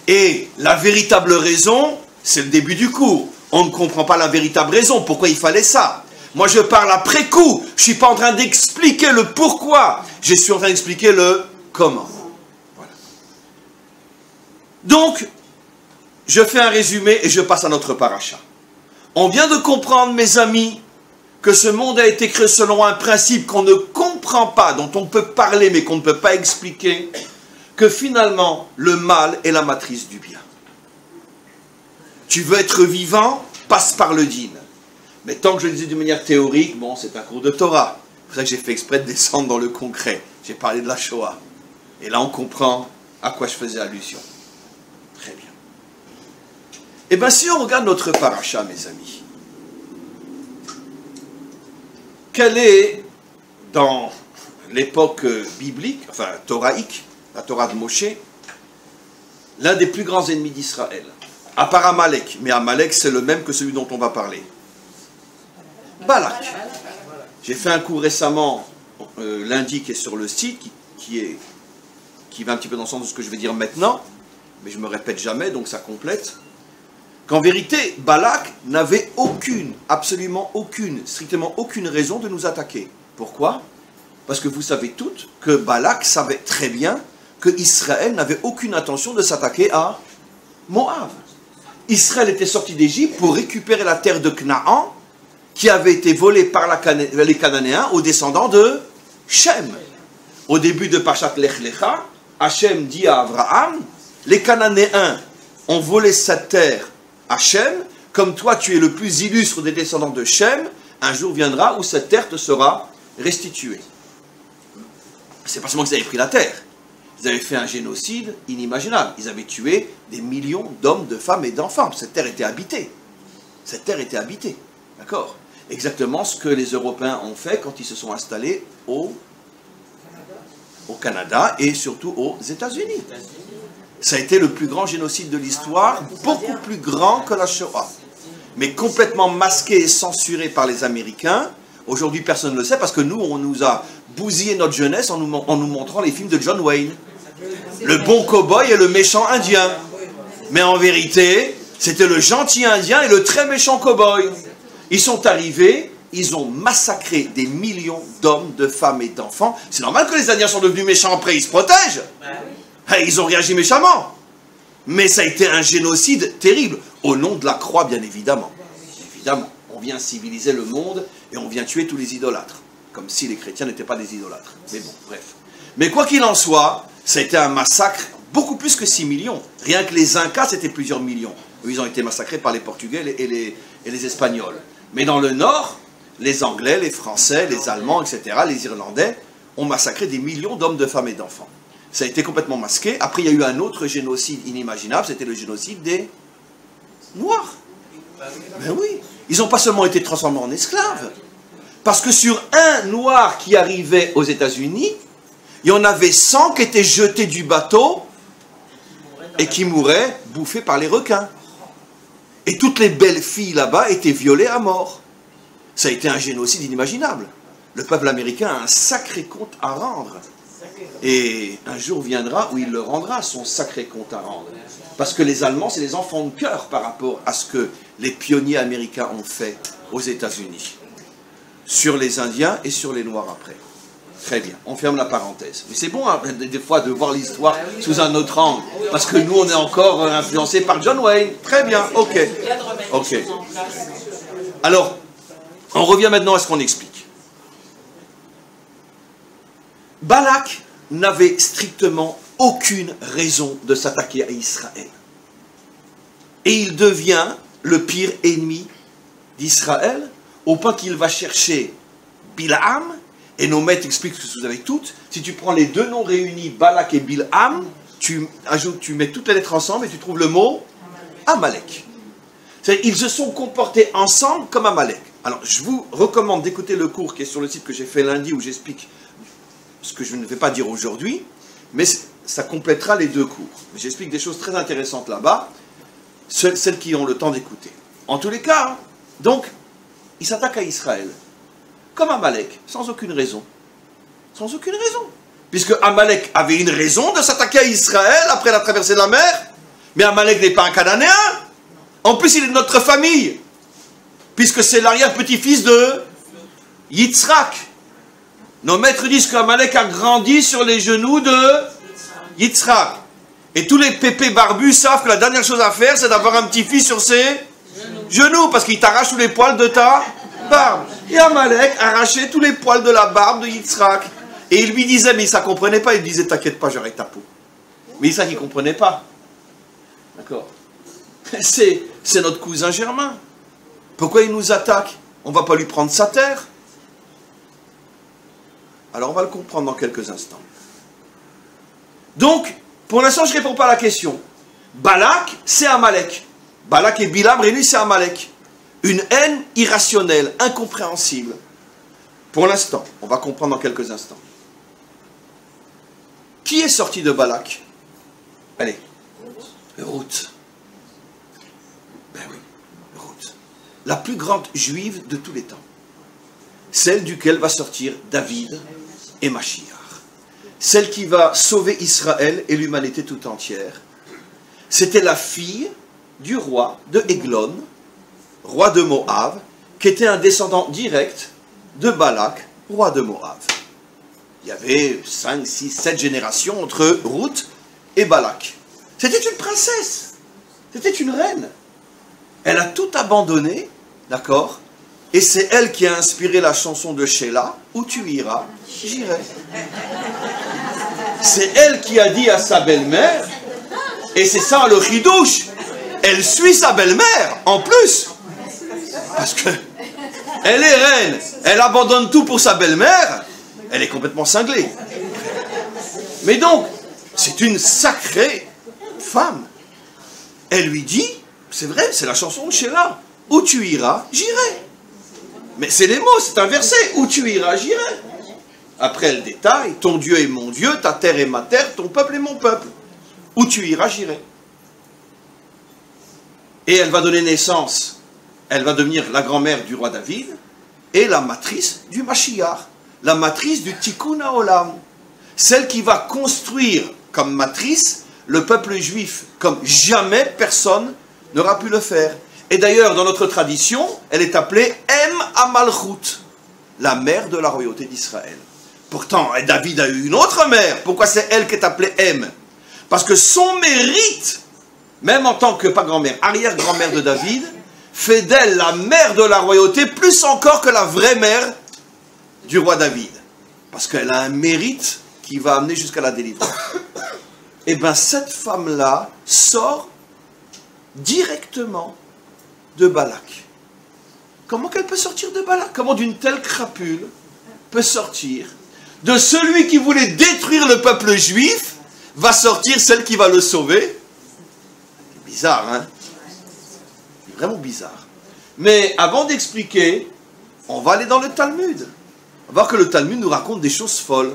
Et la véritable raison, c'est le début du cours. On ne comprend pas la véritable raison, pourquoi il fallait ça. Moi je parle après coup, je ne suis pas en train d'expliquer le pourquoi, je suis en train d'expliquer le comment. Voilà. Donc, je fais un résumé et je passe à notre paracha. On vient de comprendre, mes amis, que ce monde a été créé selon un principe qu'on ne comprend pas, dont on peut parler mais qu'on ne peut pas expliquer, que finalement, le mal est la matrice du bien. Tu veux être vivant, passe par le dîn. Mais tant que je le disais de manière théorique, bon, c'est un cours de Torah. C'est pour ça que j'ai fait exprès de descendre dans le concret. J'ai parlé de la Shoah. Et là, on comprend à quoi je faisais allusion. Très bien. Eh bien, si on regarde notre paracha, mes amis, quelle est, dans l'époque biblique, enfin thoraïque, la Torah de Moshe, l'un des plus grands ennemis d'Israël, à part Amalek, mais Amalek c'est le même que celui dont on va parler. Balak. J'ai fait un cours récemment, lundi, qui est sur le site, qui va un petit peu dans le sens de ce que je vais dire maintenant, mais je ne me répète jamais, donc ça complète. Qu'en vérité, Balak n'avait aucune, absolument aucune, strictement aucune raison de nous attaquer. Pourquoi? Parce que vous savez toutes que Balak savait très bien que Israël n'avait aucune intention de s'attaquer à Moab. Israël était sorti d'Égypte pour récupérer la terre de Canaan qui avait été volée par les Cananéens aux descendants de Shem. Au début de Parashat Lech Lecha, Hachem dit à Abraham, les Cananéens ont volé cette terre à Shem, comme toi tu es le plus illustre des descendants de Shem, un jour viendra où cette terre te sera restituée. C'est pas seulement qu'ils avaient pris la terre, ils avaient fait un génocide inimaginable. Ils avaient tué des millions d'hommes, de femmes et d'enfants. Cette terre était habitée. Cette terre était habitée. D'accord? Exactement ce que les Européens ont fait quand ils se sont installés au Canada et surtout aux États-Unis. Ça a été le plus grand génocide de l'histoire, beaucoup plus grand que la Shoah. Mais complètement masqué et censuré par les Américains. Aujourd'hui, personne ne le sait parce que nous, on nous a bousillé notre jeunesse en nous montrant les films de John Wayne. Le bon cow-boy et le méchant indien. Mais en vérité, c'était le gentil indien et le très méchant cow-boy. Ils sont arrivés, ils ont massacré des millions d'hommes, de femmes et d'enfants. C'est normal que les Indiens sont devenus méchants après, ils se protègent. Ils ont réagi méchamment. Mais ça a été un génocide terrible, au nom de la croix, bien évidemment. Évidemment, on vient civiliser le monde et on vient tuer tous les idolâtres. Comme si les chrétiens n'étaient pas des idolâtres. Mais bon, bref. Mais quoi qu'il en soit, ça a été un massacre beaucoup plus que 6 millions. Rien que les Incas, c'était plusieurs millions. Ils ont été massacrés par les Portugais et les Espagnols. Mais dans le Nord, les Anglais, les Français, les Allemands, etc., les Irlandais, ont massacré des millions d'hommes, de femmes et d'enfants. Ça a été complètement masqué. Après, il y a eu un autre génocide inimaginable, c'était le génocide des Noirs. Ben oui, ils n'ont pas seulement été transformés en esclaves, parce que sur un Noir qui arrivait aux États-Unis, il y en avait 100 qui étaient jetés du bateau et qui mouraient bouffés par les requins. Et toutes les belles filles là-bas étaient violées à mort. Ça a été un génocide inimaginable. Le peuple américain a un sacré compte à rendre. Et un jour viendra où il le rendra, son sacré compte à rendre. Parce que les Allemands, c'est des enfants de cœur par rapport à ce que les pionniers américains ont fait aux États-Unis. Sur les Indiens et sur les Noirs après. Très bien, on ferme la parenthèse. Mais c'est bon, hein, des fois, de voir l'histoire sous un autre angle. Parce que nous, on est encore influencés par John Wayne. Très bien, ok. Ok. Alors, on revient maintenant à ce qu'on explique. Balak n'avait strictement aucune raison de s'attaquer à Israël. Et il devient le pire ennemi d'Israël, au point qu'il va chercher Bilham. Et nos maîtres expliquent ce que vous avez toutes. Si tu prends les deux noms réunis, Balak et Bilham, tu mets toutes les lettres ensemble et tu trouves le mot Amalek. Ils se sont comportés ensemble comme Amalek. Alors, je vous recommande d'écouter le cours qui est sur le site que j'ai fait lundi où j'explique ce que je ne vais pas dire aujourd'hui, mais ça complétera les deux cours. J'explique des choses très intéressantes là-bas, celles qui ont le temps d'écouter. En tous les cas, donc, il s'attaque à Israël. Comme Amalek, sans aucune raison. Sans aucune raison. Puisque Amalek avait une raison de s'attaquer à Israël après la traversée de la mer. Mais Amalek n'est pas un Cananéen. En plus, il est de notre famille. Puisque c'est l'arrière-petit-fils de Yitzhak. Nos maîtres disent qu'Amalek a grandi sur les genoux de Yitzhak. Et tous les pépés barbus savent que la dernière chose à faire, c'est d'avoir un petit-fils sur ses genoux. Parce qu'il t'arrache tous les poils de ta barbe. Et Amalek arrachait tous les poils de la barbe de Yitzhak. Et il lui disait, mais ça ne comprenait pas, il disait, t'inquiète pas, j'arrête ta peau. Mais Yitzhak, il ne comprenait pas. D'accord? C'est notre cousin germain. Pourquoi il nous attaque? On ne va pas lui prendre sa terre. Alors on va le comprendre dans quelques instants. Donc, pour l'instant, je ne réponds pas à la question. Balak, c'est Amalek. Balak et Bilam réunis, c'est Amalek. Une haine irrationnelle, incompréhensible. Pour l'instant, on va comprendre dans quelques instants. Qui est sorti de Balak? Allez, Ruth. Ben oui, Ruth. La plus grande juive de tous les temps. Celle duquel va sortir David et Mashiach. Celle qui va sauver Israël et l'humanité tout entière. C'était la fille du roi de Eglon, roi de Moab, qui était un descendant direct de Balak, roi de Moab. Il y avait 5, 6, 7 générations entre Ruth et Balak. C'était une princesse, c'était une reine. Elle a tout abandonné, d'accord? Et c'est elle qui a inspiré la chanson de Sheila, « Où tu iras, j'irai ». C'est elle qui a dit à sa belle-mère, et c'est ça le chidouche, elle suit sa belle-mère, en plus. Parce que elle est reine, elle abandonne tout pour sa belle-mère, elle est complètement cinglée. Mais donc, c'est une sacrée femme. Elle lui dit, c'est vrai, c'est la chanson de Sheila, « Où tu iras, j'irai ». Mais c'est les mots, c'est un verset, « Où tu iras, j'irai ». Après le détail, « Ton Dieu est mon Dieu, ta terre est ma terre, ton peuple est mon peuple. Où tu iras, j'irai ». Et elle va donner naissance, elle va devenir la grand-mère du roi David et la matrice du Mashiach, la matrice du Tikkun HaOlam, celle qui va construire comme matrice le peuple juif comme jamais personne n'aura pu le faire. Et d'ailleurs, dans notre tradition, elle est appelée Em Amalchut, la mère de la royauté d'Israël. Pourtant, David a eu une autre mère. Pourquoi c'est elle qui est appelée Em? Parce que son mérite, même en tant que, pas grand-mère, arrière-grand-mère de David, fait d'elle la mère de la royauté, plus encore que la vraie mère du roi David. Parce qu'elle a un mérite qui va amener jusqu'à la délivrance. Et bien, cette femme-là sort directement de Balak. Comment qu'elle peut sortir de Balak? Comment d'une telle crapule peut sortir de celui qui voulait détruire le peuple juif, va sortir celle qui va le sauver? C'est bizarre, hein? C'est vraiment bizarre. Mais avant d'expliquer, on va aller dans le Talmud. On va voir que le Talmud nous raconte des choses folles.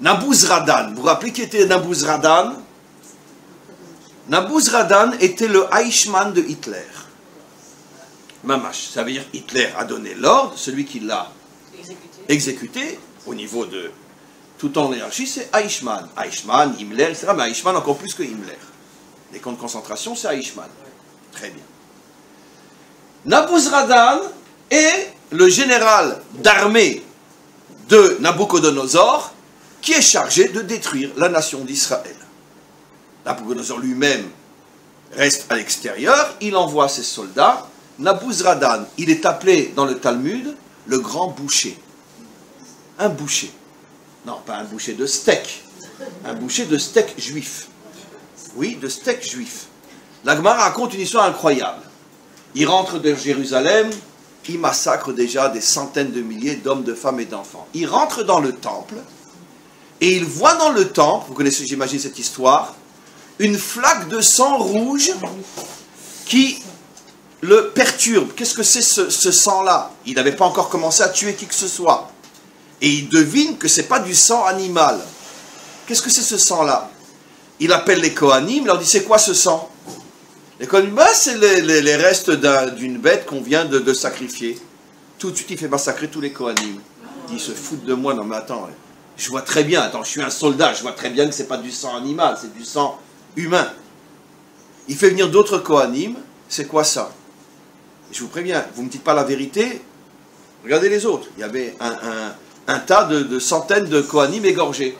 Nabuzradan, vous vous rappelez qui était Nabuzradan? Nabuzradan était le Eichmann de Hitler. Mamash, ça veut dire Hitler a donné l'ordre, celui qui l'a exécuté au niveau de tout en hiérarchie, c'est Eichmann. Eichmann, Himmler, etc. Mais Eichmann encore plus que Himmler. Les camps de concentration, c'est Eichmann. Très bien. Nabuzradan est le général d'armée de Nabuchodonosor qui est chargé de détruire la nation d'Israël. Nabuchodonosor lui-même reste à l'extérieur, il envoie ses soldats. Nabuzradan, il est appelé dans le Talmud le grand boucher. Un boucher. Non, pas un boucher de steak. Un boucher de steak juif. Oui, de steak juif. La Gemara raconte une histoire incroyable. Il rentre de Jérusalem, il massacre déjà des centaines de milliers d'hommes, de femmes et d'enfants. Il rentre dans le temple, et il voit dans le temple, vous connaissez, j'imagine, cette histoire, une flaque de sang rouge qui le perturbe. Qu'est-ce que c'est ce sang-là? Il n'avait pas encore commencé à tuer qui que ce soit. Et il devine que ce n'est pas du sang animal. Qu'est-ce que c'est ce sang-là? Il appelle les Kohanim, il leur dit, c'est quoi ce sang? Les Kohanim, bah, c'est les restes d'une bête qu'on vient de sacrifier. Tout de suite, il fait massacrer tous les Kohanim. Ils se foutent de moi. Non mais attends, je vois très bien, attends, je suis un soldat, je vois très bien que ce n'est pas du sang animal, c'est du sang humain. Il fait venir d'autres Kohanim, c'est quoi ça? Je vous préviens, vous ne me dites pas la vérité, regardez les autres. Il y avait un tas de centaines de Kohanim égorgés.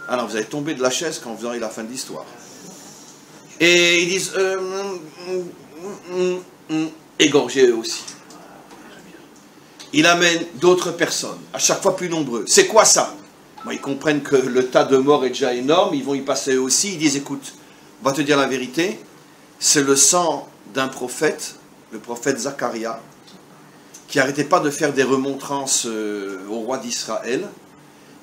Alors vous allez tomber de la chaise quand vous aurez la fin de l'histoire. Et ils disent, égorgés eux aussi. Il amène d'autres personnes, à chaque fois plus nombreux. C'est quoi ça? Bon, ils comprennent que le tas de morts est déjà énorme, ils vont y passer eux aussi. Ils disent, écoute, on va te dire la vérité, c'est le sang d'un prophète, le prophète Zacharia, qui n'arrêtait pas de faire des remontrances au roi d'Israël.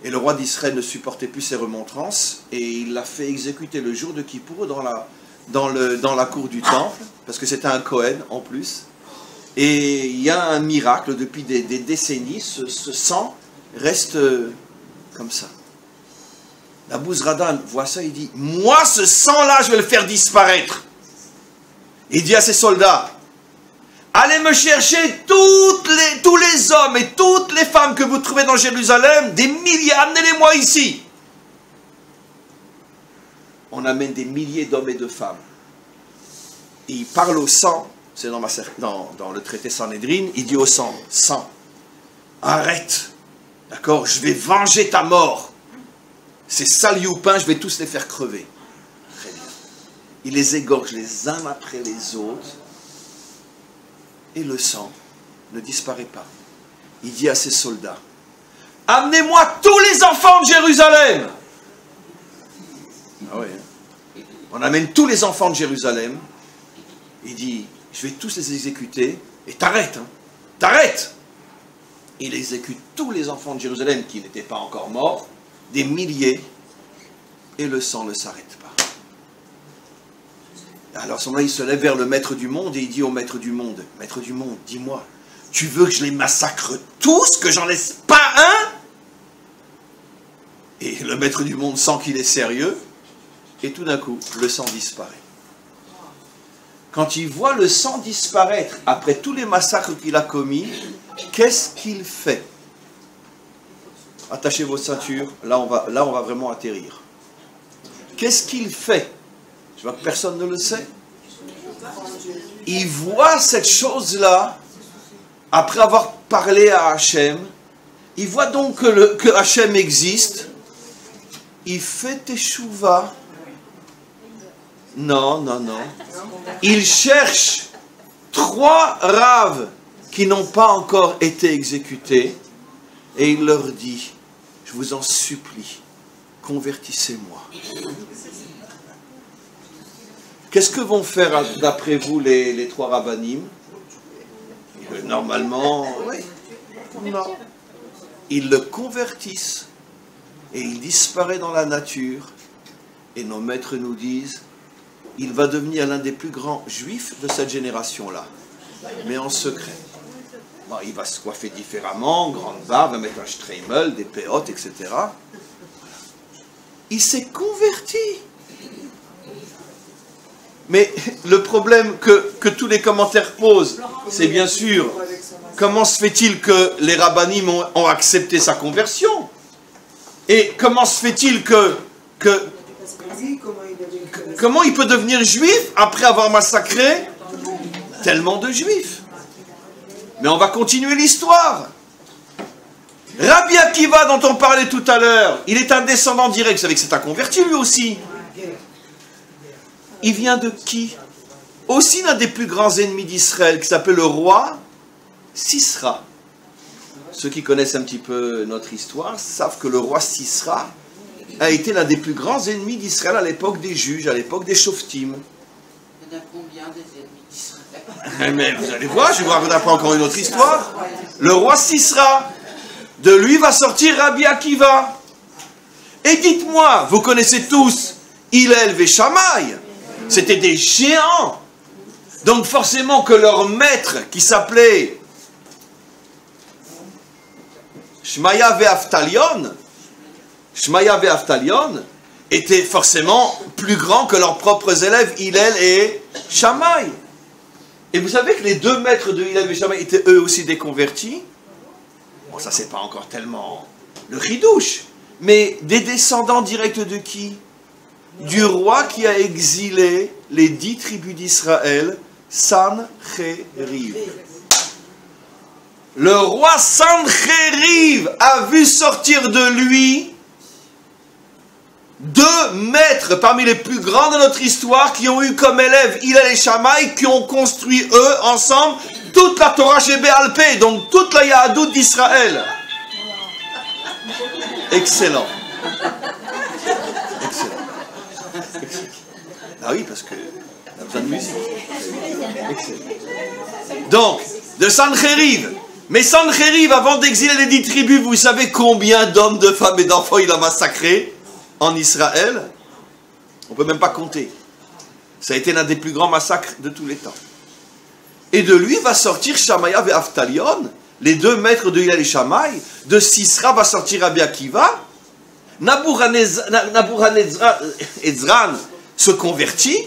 Et le roi d'Israël ne supportait plus ces remontrances, et il l'a fait exécuter le jour de Kippour dans la cour du temple, parce que c'était un Cohen en plus. Et il y a un miracle, depuis des décennies, ce sang reste comme ça. La Bouzradan voit ça, il dit, moi ce sang-là, je vais le faire disparaître. Il dit à ses soldats, allez me chercher tous les hommes et toutes les femmes que vous trouvez dans Jérusalem, des milliers, amenez-les-moi ici. On amène des milliers d'hommes et de femmes. Et il parle au sang, c'est dans le traité Sanhédrin, il dit au sang, sang, arrête, d'accord, je vais venger ta mort. Ces salioupins, je vais tous les faire crever. Très bien. Il les égorge les uns après les autres. Et le sang ne disparaît pas. Il dit à ses soldats, amenez-moi tous les enfants de Jérusalem. Ah oui, hein. On amène tous les enfants de Jérusalem. Il dit, je vais tous les exécuter. Et t'arrêtes, hein. T'arrêtes. Il exécute tous les enfants de Jérusalem qui n'étaient pas encore morts, des milliers, et le sang ne s'arrête pas. Alors à ce moment-là, il se lève vers le maître du monde et il dit au maître du monde, dis-moi, tu veux que je les massacre tous, que j'en laisse pas un? Et le maître du monde sent qu'il est sérieux, et tout d'un coup, le sang disparaît. Quand il voit le sang disparaître après tous les massacres qu'il a commis, qu'est-ce qu'il fait? Attachez vos ceintures, là on va vraiment atterrir. Qu'est-ce qu'il fait? Je vois que personne ne le sait. Il voit cette chose-là, après avoir parlé à Hachem, il voit donc que Hachem existe, il fait teshuva. Non. Il cherche 3 raves qui n'ont pas encore été exécutés, et il leur dit, je vous en supplie, convertissez-moi. Qu'est-ce que vont faire d'après vous les 3 rabbanim? Normalement, oui. Non. Ils le convertissent et il disparaît dans la nature. Et nos maîtres nous disent, il va devenir l'un des plus grands juifs de cette génération-là, mais en secret. Bon, il va se coiffer différemment, grande barbe, va mettre un streimel, des péotes, etc. Il s'est converti. Mais le problème que tous les commentaires posent, c'est bien sûr, comment se fait-il que les rabbanim ont accepté sa conversion? Et comment se fait-il comment il peut devenir juif après avoir massacré tellement de juifs? Mais on va continuer l'histoire. Rabbi Akiva, dont on parlait tout à l'heure, il est un descendant direct. Vous savez que c'est un converti lui aussi. Il vient de qui? Aussi l'un des plus grands ennemis d'Israël, qui s'appelle le roi Sisra. Ceux qui connaissent un petit peu notre histoire savent que le roi Sisra a été l'un des plus grands ennemis d'Israël à l'époque des juges, à l'époque des Shoftim. Il y en a combien des ennemis d'Israël? Mais vous allez voir, je vais vous raconter encore une autre histoire. Le roi Sisra, de lui va sortir Rabbi Akiva. Et dites-moi, vous connaissez tous Hillel et Shammai. C'était des géants. Donc forcément que leur maître, qui s'appelait Shmaya ve'Aftalion, était forcément plus grand que leurs propres élèves Hillel et Shammai. Et vous savez que les 2 maîtres de Hillel et Shammai étaient eux aussi des convertis. Bon, ça c'est pas encore tellement le chidouche, mais des descendants directs de qui? Du roi qui a exilé les 10 tribus d'Israël, Sancheriv. Le roi Sancheriv a vu sortir de lui 2 maîtres parmi les plus grands de notre histoire qui ont eu comme élèves Hillel et Shammai, qui ont construit eux ensemble toute la Torah chez Béalpé, donc toute la Yahadout d'Israël. Excellent. Ah oui, parce que on a besoin de musique. Excellent. Donc, de Sancheriv, Mais Sancheriv, avant d'exiler les 10 tribus, vous savez combien d'hommes, de femmes et d'enfants il a massacré en Israël? On ne peut même pas compter. Ça a été l'un des plus grands massacres de tous les temps. Et de lui va sortir Shamaya et Aftalion, les deux maîtres de Hillel et Shammai. De Sisra va sortir Rabbi Akiva. Nabuchodonosor se convertit.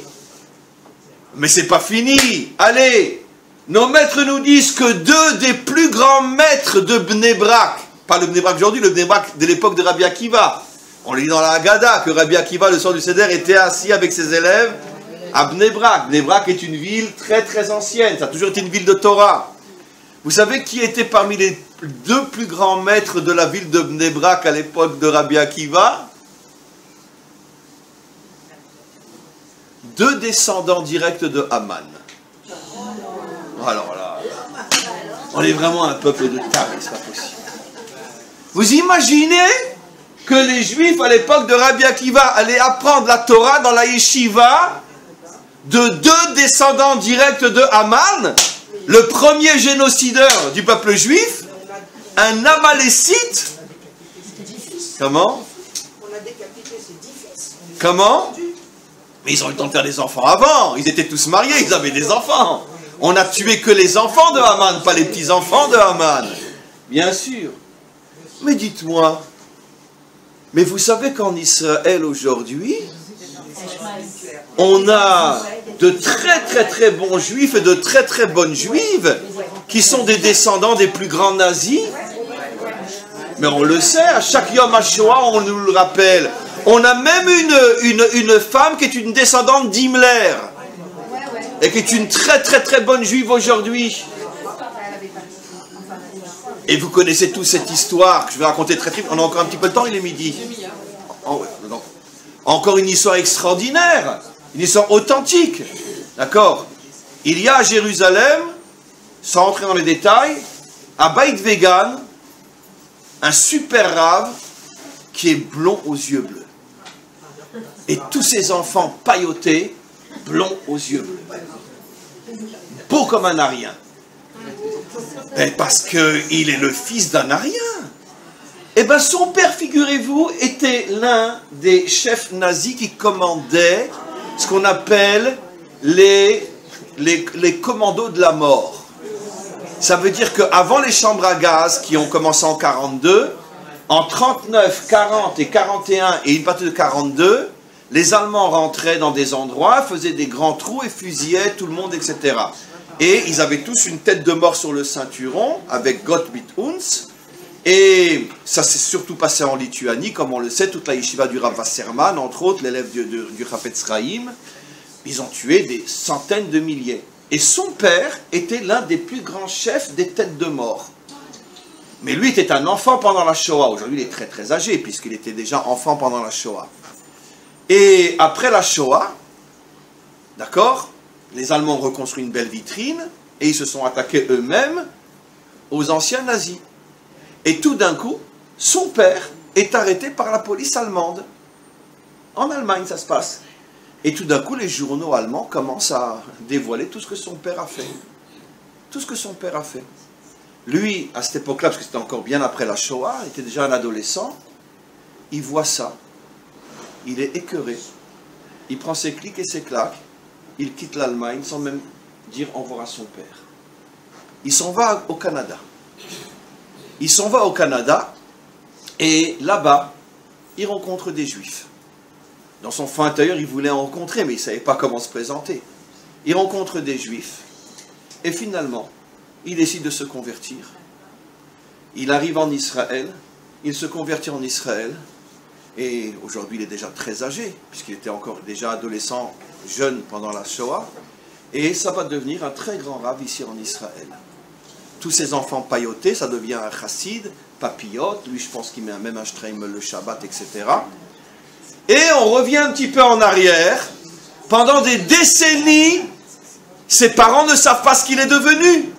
Mais c'est pas fini. Allez, nos maîtres nous disent que deux des plus grands maîtres de Bnei Brak, pas le Bnei Brak aujourd'hui, le Bnei Brak de l'époque de Rabbi Akiva. On lit dans la Haggadah que Rabbi Akiva, le soir du Seder, était assis avec ses élèves à Bnei Brak. Bnei Brak est une ville très très ancienne, ça a toujours été une ville de Torah. Vous savez qui était parmi les deux plus grands maîtres de la ville de Bnei Brak à l'époque de Rabbi Akiva? Deux descendants directs de Haman. Alors là, on est vraiment un peuple de tarés, c'est pas possible. Vous imaginez que les Juifs à l'époque de Rabbi Akiva allaient apprendre la Torah dans la yeshiva de deux descendants directs de Haman, le premier génocideur du peuple juif, un Amalécite. Comment? Comment? Mais ils ont eu le temps de faire des enfants avant. Ils étaient tous mariés, ils avaient des enfants. On n'a tué que les enfants de Haman, pas les petits-enfants de Haman. Bien sûr. Mais dites-moi, mais vous savez qu'en Israël aujourd'hui, on a de très très très bons juifs et de très très bonnes juives qui sont des descendants des plus grands nazis. Mais on le sait, à chaque Yom HaShoah, on nous le rappelle. On a même une femme qui est une descendante d'Himmler et qui est une très très très bonne juive aujourd'hui. Et vous connaissez tous cette histoire que je vais raconter très vite. On a encore un petit peu de temps, il est midi. Encore une histoire extraordinaire, une histoire authentique. D'accord? Il y a à Jérusalem, sans entrer dans les détails, à Beit Vegan, un super rave qui est blond aux yeux bleus. Et tous ses enfants paillotés, blonds aux yeux bleus. Beau comme un arien. Parce qu'il est le fils d'un arien. Eh bien, son père, figurez-vous, était l'un des chefs nazis qui commandaient ce qu'on appelle les commandos de la mort. Ça veut dire qu'avant les chambres à gaz qui ont commencé en 42, en 39, 40 et 41 et une partie de 42, les Allemands rentraient dans des endroits, faisaient des grands trous et fusillaient tout le monde, etc. Et ils avaient tous une tête de mort sur le ceinturon avec Gott mit uns. Et ça s'est surtout passé en Lituanie, comme on le sait, toute la yeshiva du Rav Wasserman, entre autres, l'élève du Chafetz Chaim, ils ont tué des centaines de milliers. Et son père était l'un des plus grands chefs des têtes de mort. Mais lui était un enfant pendant la Shoah. Aujourd'hui, il est très très âgé, puisqu'il était déjà enfant pendant la Shoah. Et après la Shoah, d'accord, les Allemands ont reconstruit une belle vitrine, et ils se sont attaqués eux-mêmes aux anciens nazis. Et tout d'un coup, son père est arrêté par la police allemande. En Allemagne, ça se passe. Et tout d'un coup, les journaux allemands commencent à dévoiler tout ce que son père a fait. Tout ce que son père a fait. Lui, à cette époque-là, parce que c'était encore bien après la Shoah, il était déjà un adolescent, il voit ça. Il est écœuré. Il prend ses clics et ses claques. Il quitte l'Allemagne sans même dire au revoir à son père. Il s'en va au Canada. Il s'en va au Canada et là-bas, il rencontre des Juifs. Dans son fond intérieur, il voulait en rencontrer, mais il ne savait pas comment se présenter. Il rencontre des Juifs et finalement, il décide de se convertir. Il arrive en Israël, il se convertit en Israël et aujourd'hui, il est déjà très âgé, puisqu'il était encore déjà adolescent, jeune pendant la Shoah, et ça va devenir un très grand rave ici en Israël. Tous ses enfants paillotés, ça devient un chassid, papillote, lui je pense qu'il met même un shtreimel le Shabbat, etc. Et on revient un petit peu en arrière, pendant des décennies, ses parents ne savent pas ce qu'il est devenu.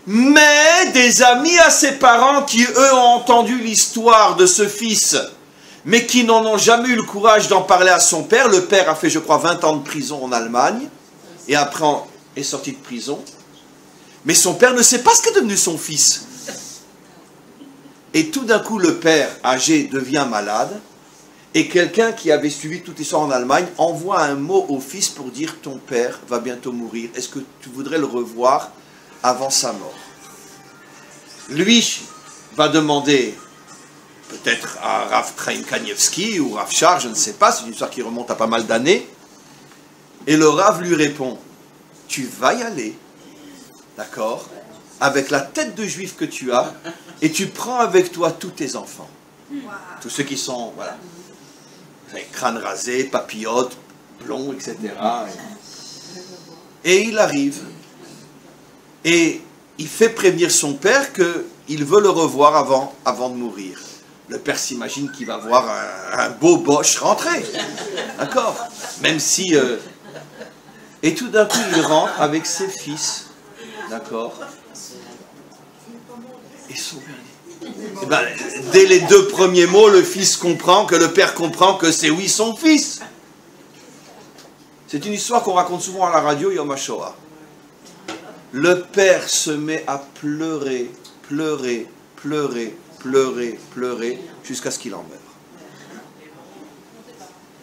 Mais des amis à ses parents qui eux ont entendu l'histoire de ce fils, mais qui n'en ont jamais eu le courage d'en parler à son père. Le père a fait je crois 20 ans de prison en Allemagne, et après est sorti de prison. Mais son père ne sait pas ce qu'est devenu son fils. Et tout d'un coup, le père âgé devient malade. Et quelqu'un qui avait suivi toute l'histoire en Allemagne envoie un mot au fils pour dire « Ton père va bientôt mourir. Est-ce que tu voudrais le revoir avant sa mort ?» Lui va demander peut-être à Rav Chaim Kanievski ou Rav Shar, je ne sais pas, c'est une histoire qui remonte à pas mal d'années. Et le Rav lui répond « Tu vas y aller, d'accord, avec la tête de juif que tu as, et tu prends avec toi tous tes enfants. Tous ceux qui sont, voilà, avec crâne rasé, papillotes, blonds, etc. » Et il arrive, et il fait prévenir son père qu'il veut le revoir avant de mourir. Le père s'imagine qu'il va voir un beau Bosch rentrer, d'accord, même si... Et tout d'un coup, il rentre avec ses fils, d'accord, et son père. Et ben, dès les 2 premiers mots, le fils comprend que le père comprend que c'est oui son fils. C'est une histoire qu'on raconte souvent à la radio, Yom HaShoah. Le père se met à pleurer, pleurer, pleurer, pleurer, pleurer, jusqu'à ce qu'il en meure.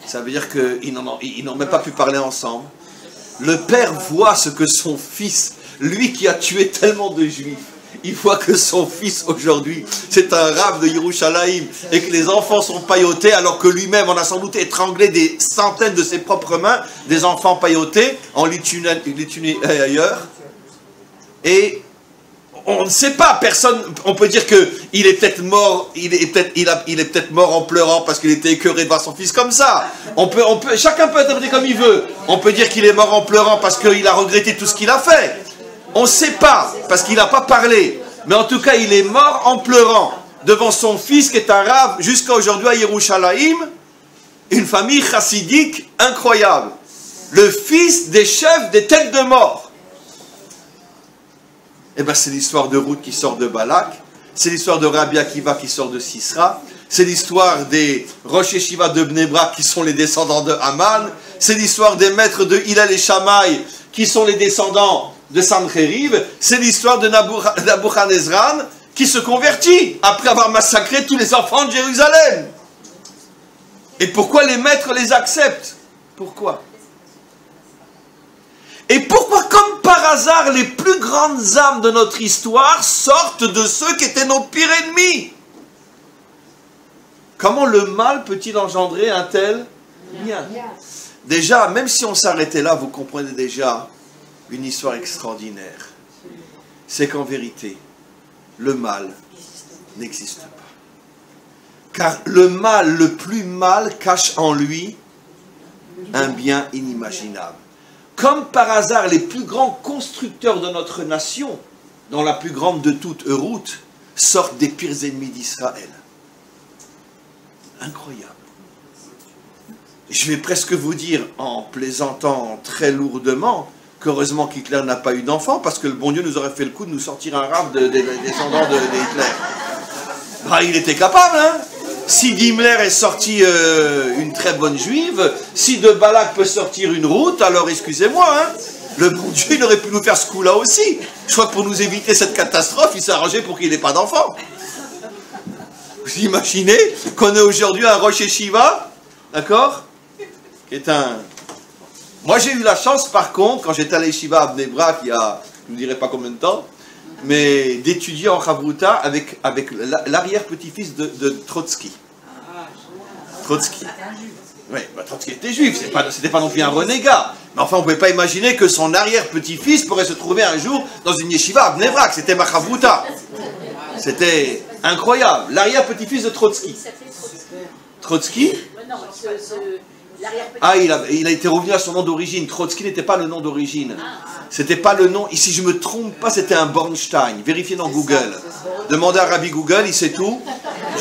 Ça veut dire qu'ils n'ont même pas pu parler ensemble. Le père voit ce que son fils, lui qui a tué tellement de juifs, il voit que son fils aujourd'hui, c'est un rav de Yerushalayim, et que les enfants sont paillotés, alors que lui-même, on a sans doute étranglé des centaines de ses propres mains, des enfants paillotés, en Lituanie et ailleurs. Et on ne sait pas, personne, on peut dire qu'il est peut-être mort, il est peut-être mort en pleurant parce qu'il était écœuré de voir son fils comme ça. Chacun peut interpréter comme il veut. On peut dire qu'il est mort en pleurant parce qu'il a regretté tout ce qu'il a fait. On ne sait pas, parce qu'il n'a pas parlé. Mais en tout cas, il est mort en pleurant devant son fils qui est un rav jusqu'à aujourd'hui à Yerushalayim, une famille chassidique incroyable. Le fils des chefs des têtes de mort. Eh bien, c'est l'histoire de Ruth qui sort de Balak, c'est l'histoire de Rabbi Akiva qui sort de Sisra, c'est l'histoire des Rosh Yeshiva de Bnei Brak qui sont les descendants de Haman, c'est l'histoire des maîtres de Hillel et Shammai qui sont les descendants de Sancheriv, c'est l'histoire de Nabuchodonosor qui se convertit après avoir massacré tous les enfants de Jérusalem. Et pourquoi les maîtres les acceptent? Pourquoi? Et pourquoi, comme par hasard, les plus grandes âmes de notre histoire sortent de ceux qui étaient nos pires ennemis? Comment le mal peut-il engendrer un tel bien? Déjà, même si on s'arrêtait là, vous comprenez déjà une histoire extraordinaire. C'est qu'en vérité, le mal n'existe pas. Car le mal, le plus mal, cache en lui un bien inimaginable. Comme par hasard, les plus grands constructeurs de notre nation, dont la plus grande de toutes, Ruth, sortent des pires ennemis d'Israël. Incroyable. Je vais presque vous dire, en plaisantant très lourdement, qu'heureusement qu'Hitler n'a pas eu d'enfant, parce que le bon Dieu nous aurait fait le coup de nous sortir un rave des descendants de Hitler. Ah, il était capable, hein? Si d'Himmler est sorti une très bonne juive, si de Balak peut sortir une route, alors excusez-moi, hein, le bon Dieu, il aurait pu nous faire ce coup-là aussi. Je crois que pour nous éviter cette catastrophe, il s'est arrangé pour qu'il n'ait pas d'enfant. Vous imaginez qu'on ait aujourd'hui un Rosh Yeshiva, d'accord, qui est un... Moi j'ai eu la chance par contre, quand j'étais à l'Yeshiva à Bnei Brak, il y a, je ne dirai pas combien de temps, mais d'étudier en Chavruta avec l'arrière-petit-fils de Trotsky. Trotsky. Oui, bah, Trotsky était juif, c'était pas non plus un renégat. Mais enfin, on ne pouvait pas imaginer que son arrière-petit-fils pourrait se trouver un jour dans une yeshiva à Bnei Brak. C'était ma Chavruta. C'était incroyable. L'arrière-petit-fils de Trotsky. Trotsky? Ah, il a été revenu à son nom d'origine. Trotsky n'était pas le nom d'origine. C'était pas le nom. Et si je ne me trompe pas, c'était un Bornstein. Vérifiez dans Google. Demandez à Rabbi Google, il sait tout.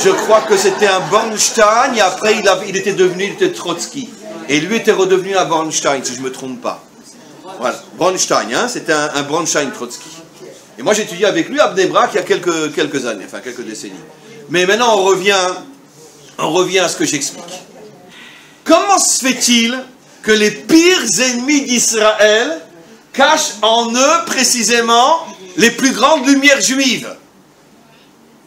Je crois que c'était un Bornstein et après il était Trotsky. Et lui était redevenu un Bornstein, si je ne me trompe pas. Voilà. Bornstein, hein, c'était un Bornstein Trotsky. Et moi j'ai étudié avec lui à Bnei Brak il y a quelques années, enfin quelques décennies. Mais maintenant on revient à ce que j'explique. Comment se fait-il que les pires ennemis d'Israël cachent en eux précisément les plus grandes lumières juives.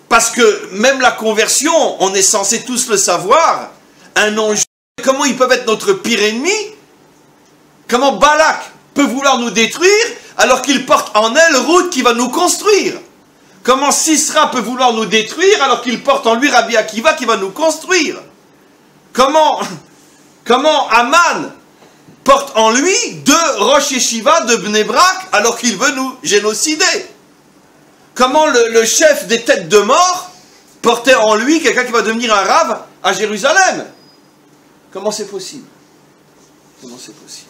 Parce que même la conversion, on est censé tous le savoir, un non-juif, comment ils peuvent être notre pire ennemi? Comment Balak peut vouloir nous détruire alors qu'il porte en elle route qui va nous construire? Comment Sisra peut vouloir nous détruire alors qu'il porte en lui Rabbi Akiva qui va nous construire? Comment Aman porte en lui deux Rosh Yeshiva de Bnei Brak alors qu'il veut nous génocider? Comment le chef des têtes de mort portait en lui quelqu'un qui va devenir un rave à Jérusalem? Comment c'est possible? Comment c'est possible?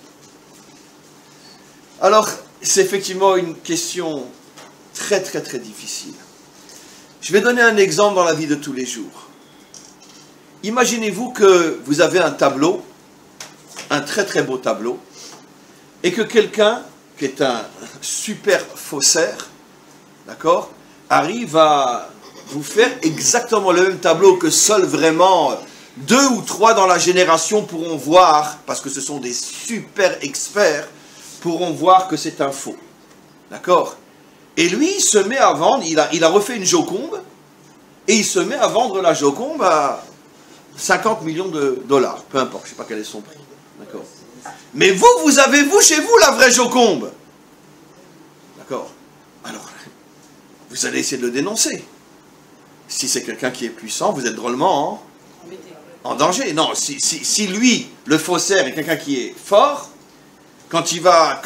Alors, c'est effectivement une question très très très difficile. Je vais donner un exemple dans la vie de tous les jours. Imaginez-vous que vous avez un tableau, un très très beau tableau, et que quelqu'un, qui est un super faussaire, d'accord, arrive à vous faire exactement le même tableau que seuls vraiment 2 ou 3 dans la génération pourront voir, parce que ce sont des super experts, pourront voir que c'est un faux. D'accord? Et lui, il se met à vendre, il a refait une Joconde, et il se met à vendre la Joconde à 50 millions de dollars, peu importe, je ne sais pas quel est son prix. D'accord? Mais vous avez, chez vous, la vraie Joconde. D'accord? Alors, vous allez essayer de le dénoncer. Si c'est quelqu'un qui est puissant, vous êtes drôlement en danger. Non, si lui, le faussaire, est quelqu'un qui est fort, quand il va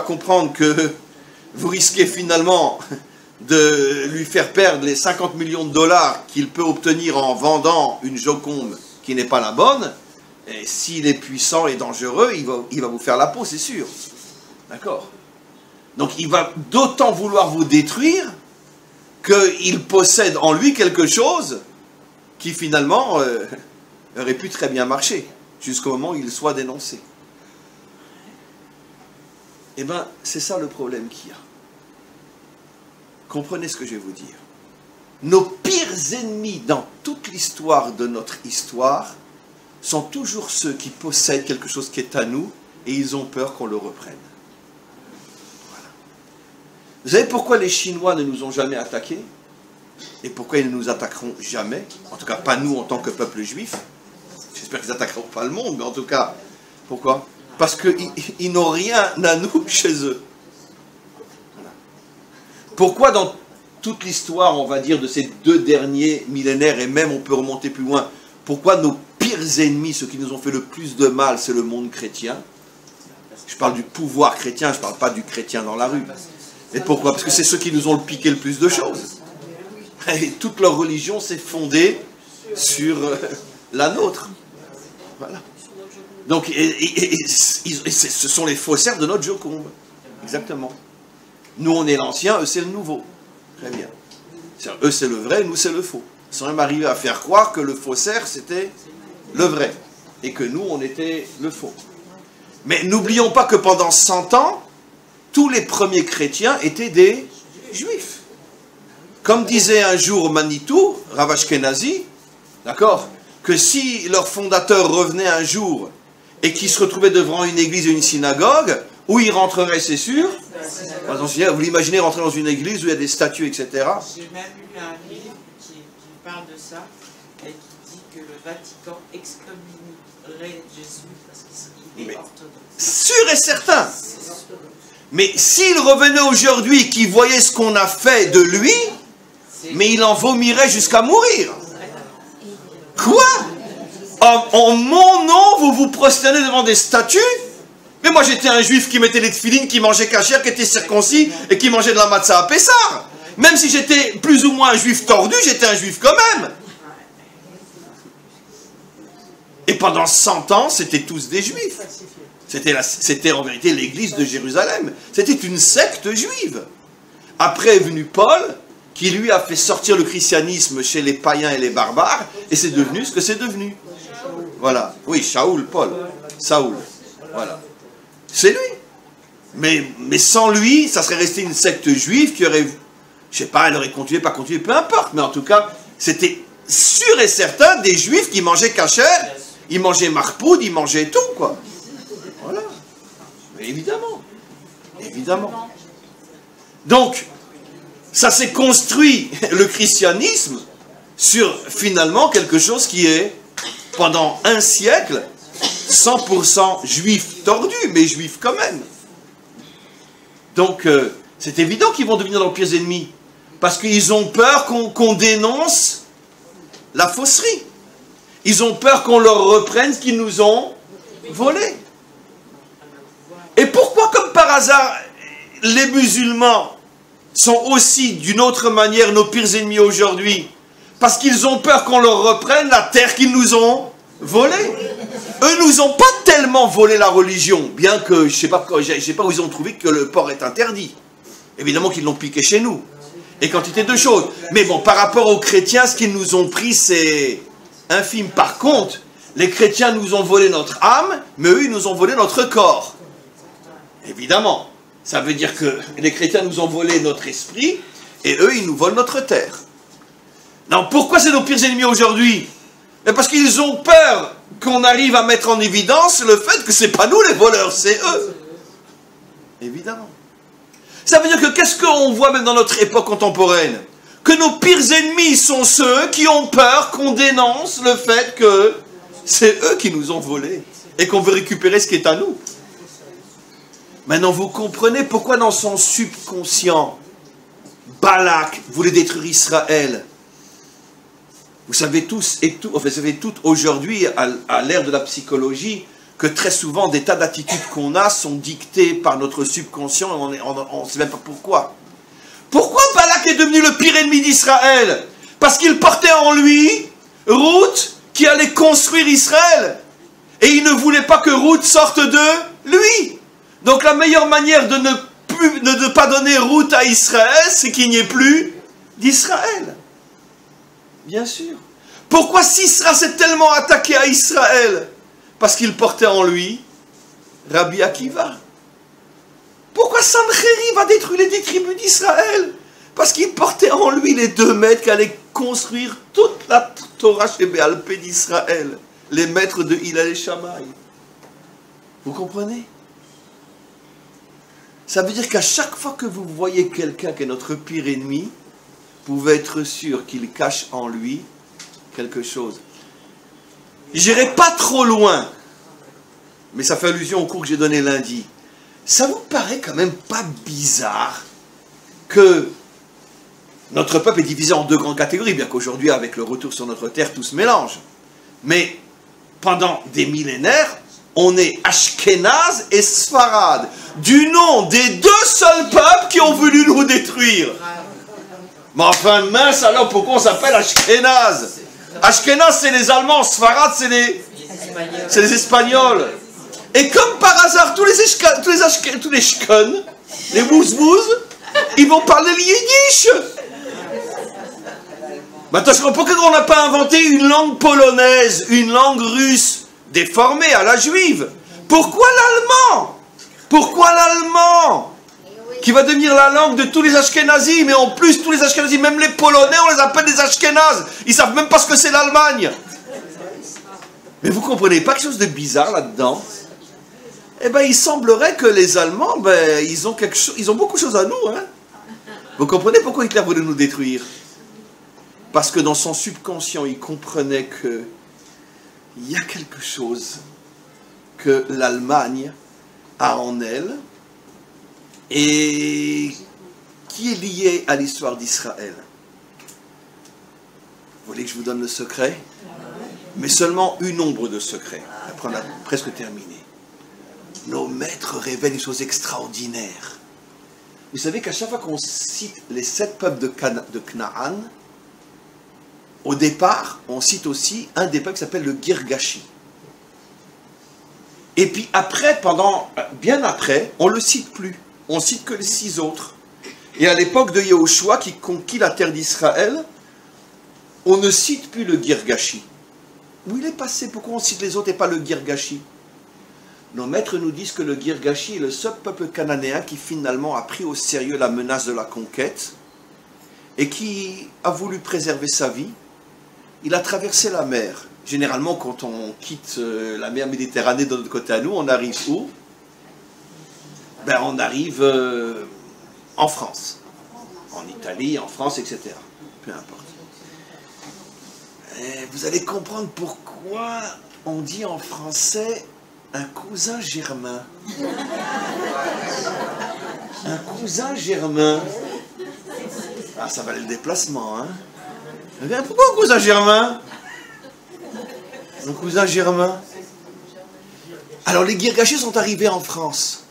comprendre que vous risquez finalement de lui faire perdre les 50 millions de dollars qu'il peut obtenir en vendant une Joconde qui n'est pas la bonne, et s'il est puissant et dangereux, il va vous faire la peau, c'est sûr. D'accord? Donc il va d'autant vouloir vous détruire qu'il possède en lui quelque chose qui finalement aurait pu très bien marcher, jusqu'au moment où il soit dénoncé. Eh bien, c'est ça le problème qu'il y a. Comprenez ce que je vais vous dire. Nos pires ennemis dans toute l'histoire de notre histoire sont toujours ceux qui possèdent quelque chose qui est à nous et ils ont peur qu'on le reprenne. Voilà. Vous savez pourquoi les Chinois ne nous ont jamais attaqués? Et pourquoi ils ne nous attaqueront jamais? En tout cas, pas nous en tant que peuple juif. J'espère qu'ils n'attaqueront pas le monde, mais en tout cas, pourquoi? Parce qu'ils n'ont rien à nous chez eux. Voilà. Pourquoi dans toute l'histoire, on va dire, de ces 2 derniers millénaires, et même on peut remonter plus loin, pourquoi nos pires ennemis, ceux qui nous ont fait le plus de mal, c'est le monde chrétien? Je parle du pouvoir chrétien, je ne parle pas du chrétien dans la rue. Et pourquoi? Parce que c'est ceux qui nous ont piqué le plus de choses. Et toute leur religion s'est fondée sur la nôtre. Voilà. Donc, ce sont les faussaires de notre Joconde. Exactement. Nous, on est l'ancien, eux, c'est le nouveau. Très bien. Eux, c'est le vrai, nous, c'est le faux. Ils sont même arrivés à faire croire que le faussaire, c'était le vrai. Et que nous, on était le faux. Mais n'oublions pas que pendant 100 ans, tous les premiers chrétiens étaient des juifs. Comme disait un jour Manitou, Rav Ashkenazi, d'accord, que si leur fondateur revenait un jour et qu'il se retrouvait devant une église et une synagogue, où il rentrerait, c'est sûr. Vous l'imaginez rentrer dans une église où il y a des statues, etc. J'ai même lu un livre qui parle de ça et qui dit que le Vatican excommunierait Jésus parce qu'il est orthodoxe. Sûr et certain. Mais s'il revenait aujourd'hui, qu'il voyait ce qu'on a fait de lui, mais il en vomirait jusqu'à mourir. Quoi? En mon nom, vous vous prosternez devant des statues? Mais moi j'étais un juif qui mettait les tefilines, qui mangeait kasher, qui était circoncis et qui mangeait de la matzah à Pessar. Même si j'étais plus ou moins un juif tordu, j'étais un juif quand même. Et pendant 100 ans, c'était tous des juifs. C'était en vérité l'église de Jérusalem. C'était une secte juive. Après est venu Paul, qui lui a fait sortir le christianisme chez les païens et les barbares, et c'est devenu ce que c'est devenu. Voilà. Oui, Shaoul, Paul. Saoul. Voilà. C'est lui. Mais sans lui, ça serait resté une secte juive qui aurait, je sais pas, elle aurait continué, pas continué, peu importe. Mais en tout cas, c'était sûr et certain des juifs qui mangeaient kasher, ils mangeaient marpoud, ils mangeaient tout, quoi. Voilà. Mais évidemment. Évidemment. Donc, ça s'est construit, le christianisme, sur finalement quelque chose qui est, pendant un siècle, 100% juif tordu, mais juif quand même. Donc, c'est évident qu'ils vont devenir leurs pires ennemis, parce qu'ils ont peur qu'on dénonce la fausserie. Ils ont peur qu'on leur reprenne ce qu'ils nous ont volé. Et pourquoi, comme par hasard, les musulmans sont aussi, d'une autre manière, nos pires ennemis aujourd'hui? Parce qu'ils ont peur qu'on leur reprenne la terre qu'ils nous ont volée. Eux nous ont pas tellement volé la religion, bien que je sais pas où ils ont trouvé que le porc est interdit. Évidemment qu'ils l'ont piqué chez nous. Et quantité de choses. Mais bon, par rapport aux chrétiens, ce qu'ils nous ont pris, c'est infime. Par contre, les chrétiens nous ont volé notre âme, mais eux, ils nous ont volé notre corps. Évidemment. Ça veut dire que les chrétiens nous ont volé notre esprit, et eux, ils nous volent notre terre. Non, pourquoi c'est nos pires ennemis aujourd'hui? Parce qu'ils ont peur qu'on arrive à mettre en évidence le fait que ce n'est pas nous les voleurs, c'est eux. Évidemment. Ça veut dire que qu'est-ce qu'on voit même dans notre époque contemporaine? Que nos pires ennemis sont ceux qui ont peur qu'on dénonce le fait que c'est eux qui nous ont volés et qu'on veut récupérer ce qui est à nous. Maintenant, vous comprenez pourquoi dans son subconscient, Balak voulait détruire Israël. Vous savez tous et tout, enfin, vous savez toutes aujourd'hui, à l'ère de la psychologie, que très souvent des tas d'attitudes qu'on a sont dictées par notre subconscient et on ne sait même pas pourquoi. Pourquoi Balak est devenu le pire ennemi d'Israël? Parce qu'il portait en lui Ruth qui allait construire Israël. Et il ne voulait pas que Ruth sorte de lui. Donc la meilleure manière de ne pas donner Ruth à Israël, c'est qu'il n'y ait plus d'Israël. Bien sûr. Pourquoi Sisra s'est tellement attaqué à Israël? Parce qu'il portait en lui Rabbi Akiva. Pourquoi Sancheriv va détruire les 10 tribus d'Israël? Parce qu'il portait en lui les 2 maîtres qui allaient construire toute la Torah chez Béalpé d'Israël. Les maîtres de Hillel et Shammai. Vous comprenez? Ça veut dire qu'à chaque fois que vous voyez quelqu'un qui est notre pire ennemi, vous pouvez être sûr qu'il cache en lui quelque chose. J'irai pas trop loin, mais ça fait allusion au cours que j'ai donné lundi. Ça vous paraît quand même pas bizarre que notre peuple est divisé en 2 grandes catégories, bien qu'aujourd'hui, avec le retour sur notre terre, tout se mélange. Mais pendant des millénaires, on est Ashkénaz et Sfarad, du nom des 2 seuls peuples qui ont voulu nous détruire. Mais enfin, mince, alors pourquoi on s'appelle Ashkénaz? Ashkénaz, c'est les Allemands, Sfarad, c'est les Espagnols. Et comme par hasard, tous les Shkun, les Bouzbouz, ils vont parler le Yiddish. Maintenant, pourquoi on n'a pas inventé une langue polonaise, une langue russe, déformée à la juive? Pourquoi l'allemand? Pourquoi l'allemand? Qui va devenir la langue de tous les Ashkénazis, mais en plus, tous les Ashkénazis, même les Polonais, on les appelle des Ashkénazes. Ils ne savent même pas ce que c'est l'Allemagne. Mais vous ne comprenez pas quelque chose de bizarre là-dedans? Eh bien, il semblerait que les Allemands, ils ont beaucoup de choses à nous. Hein? Vous comprenez pourquoi Hitler voulait nous détruire? Parce que dans son subconscient, il comprenait qu'il y a quelque chose que l'Allemagne a en elle, et qui est lié à l'histoire d'Israël. Vous voulez que je vous donne le secret? Mais seulement une ombre de secret. Après, on a presque terminé. Nos maîtres révèlent une chose extraordinaire. Vous savez qu'à chaque fois qu'on cite les 7 peuples de Canaan, au départ, on cite aussi un des peuples qui s'appelle le Girgashi. Et puis après, bien après, on ne le cite plus. On cite que les 6 autres. Et à l'époque de Yehoshua, qui conquit la terre d'Israël, on ne cite plus le Girgashi. Où il est passé? Pourquoi on cite les autres et pas le Girgashi? Nos maîtres nous disent que le Girgashi est le seul peuple cananéen qui finalement a pris au sérieux la menace de la conquête et qui a voulu préserver sa vie. Il a traversé la mer. Généralement, quand on quitte la mer Méditerranée de notre côté à nous, on arrive où? On arrive En France. En Italie, en France, etc. Peu importe. Et vous allez comprendre pourquoi on dit en français un cousin germain. Un cousin germain. Ah, ça valait le déplacement, hein. Pourquoi un cousin germain? Un cousin germain. Alors les Girgachis sont arrivés en France.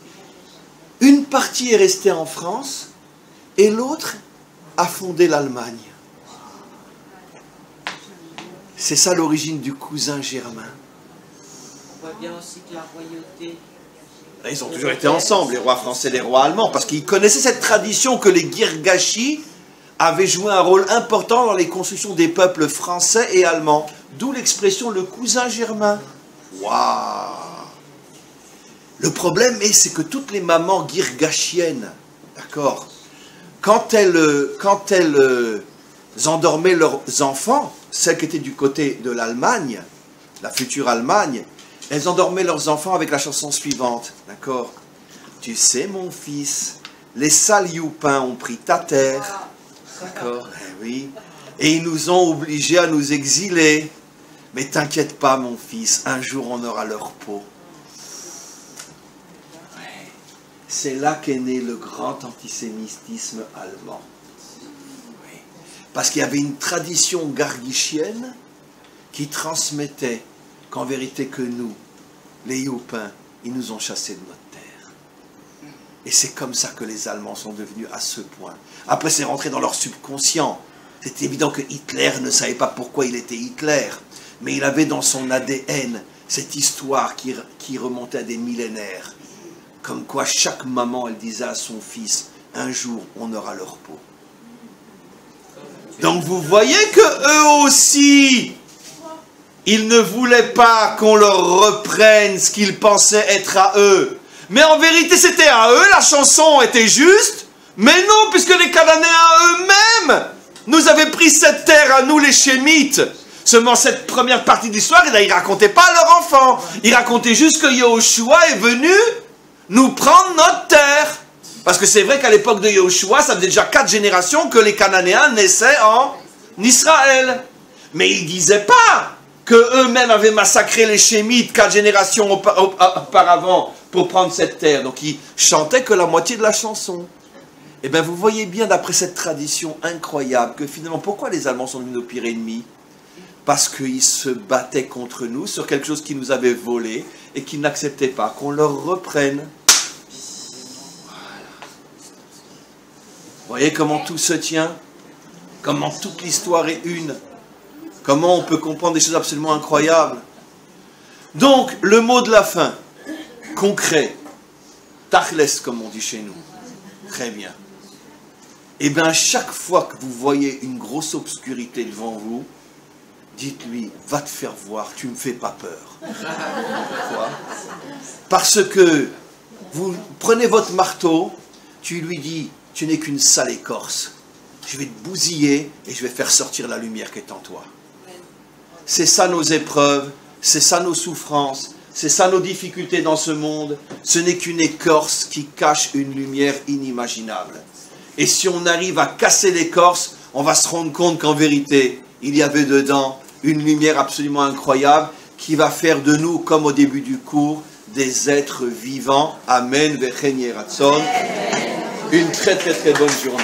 Une partie est restée en France et l'autre a fondé l'Allemagne. C'est ça l'origine du cousin germain. On voit bien aussi que la royauté... Ils ont toujours été ensemble, les rois français et les rois allemands, parce qu'ils connaissaient cette tradition que les Girgachis avaient joué un rôle important dans les constructions des peuples français et allemands. D'où l'expression le cousin germain. Waouh! Le problème c'est que toutes les mamans girgachiennes, d'accord, quand elles endormaient leurs enfants, celles qui étaient du côté de l'Allemagne, la future Allemagne, elles endormaient leurs enfants avec la chanson suivante, d'accord? Tu sais mon fils, les sales youpins ont pris ta terre, d'accord? Oui. Et ils nous ont obligés à nous exiler. Mais t'inquiète pas mon fils, un jour on aura leur peau. Ouais. C'est là qu'est né le grand antisémitisme allemand. Oui. Parce qu'il y avait une tradition garguichienne qui transmettait qu'en vérité que nous, les Youpins, ils nous ont chassés de notre terre. Et c'est comme ça que les Allemands sont devenus à ce point. Après c'est rentré dans leur subconscient. C'est évident que Hitler ne savait pas pourquoi il était Hitler. Mais il avait dans son ADN cette histoire qui remontait à des millénaires. Comme quoi chaque maman, elle disait à son fils, un jour on aura leur peau. Donc vous voyez que eux aussi, ils ne voulaient pas qu'on leur reprenne ce qu'ils pensaient être à eux. Mais en vérité c'était à eux, la chanson était juste. Mais non, puisque les Cananéens eux-mêmes nous avaient pris cette terre à nous les Chémites. Seulement cette première partie de l'histoire, ils ne racontaient pas à leurs enfants. Ils racontaient juste que Yahushua est venu nous prendre notre terre. Parce que c'est vrai qu'à l'époque de Yahushua, ça faisait déjà 4 générations que les Cananéens naissaient en Israël. Mais ils ne disaient pas qu'eux-mêmes avaient massacré les Chémites 4 générations auparavant pour prendre cette terre. Donc ils chantaient que la moitié de la chanson. Et bien vous voyez bien d'après cette tradition incroyable que finalement, pourquoi les Allemands sont devenus nos pires ennemis? Parce qu'ils se battaient contre nous sur quelque chose qu'ils nous avaient volé et qu'ils n'acceptaient pas qu'on leur reprenne. Voilà. Vous voyez comment tout se tient? Comment toute l'histoire est une? Comment on peut comprendre des choses absolument incroyables? Donc, le mot de la fin, concret, tachles comme on dit chez nous. Très bien. Et bien, chaque fois que vous voyez une grosse obscurité devant vous, dites-lui, va te faire voir, tu ne me fais pas peur. Pourquoi? Parce que vous prenez votre marteau, tu lui dis, tu n'es qu'une sale écorce. Je vais te bousiller et je vais faire sortir la lumière qui est en toi. C'est ça nos épreuves, c'est ça nos souffrances, c'est ça nos difficultés dans ce monde. Ce n'est qu'une écorce qui cache une lumière inimaginable. Et si on arrive à casser l'écorce, on va se rendre compte qu'en vérité, il y avait dedans une lumière absolument incroyable qui va faire de nous, comme au début du cours, des êtres vivants. Amen. Une très très très bonne journée.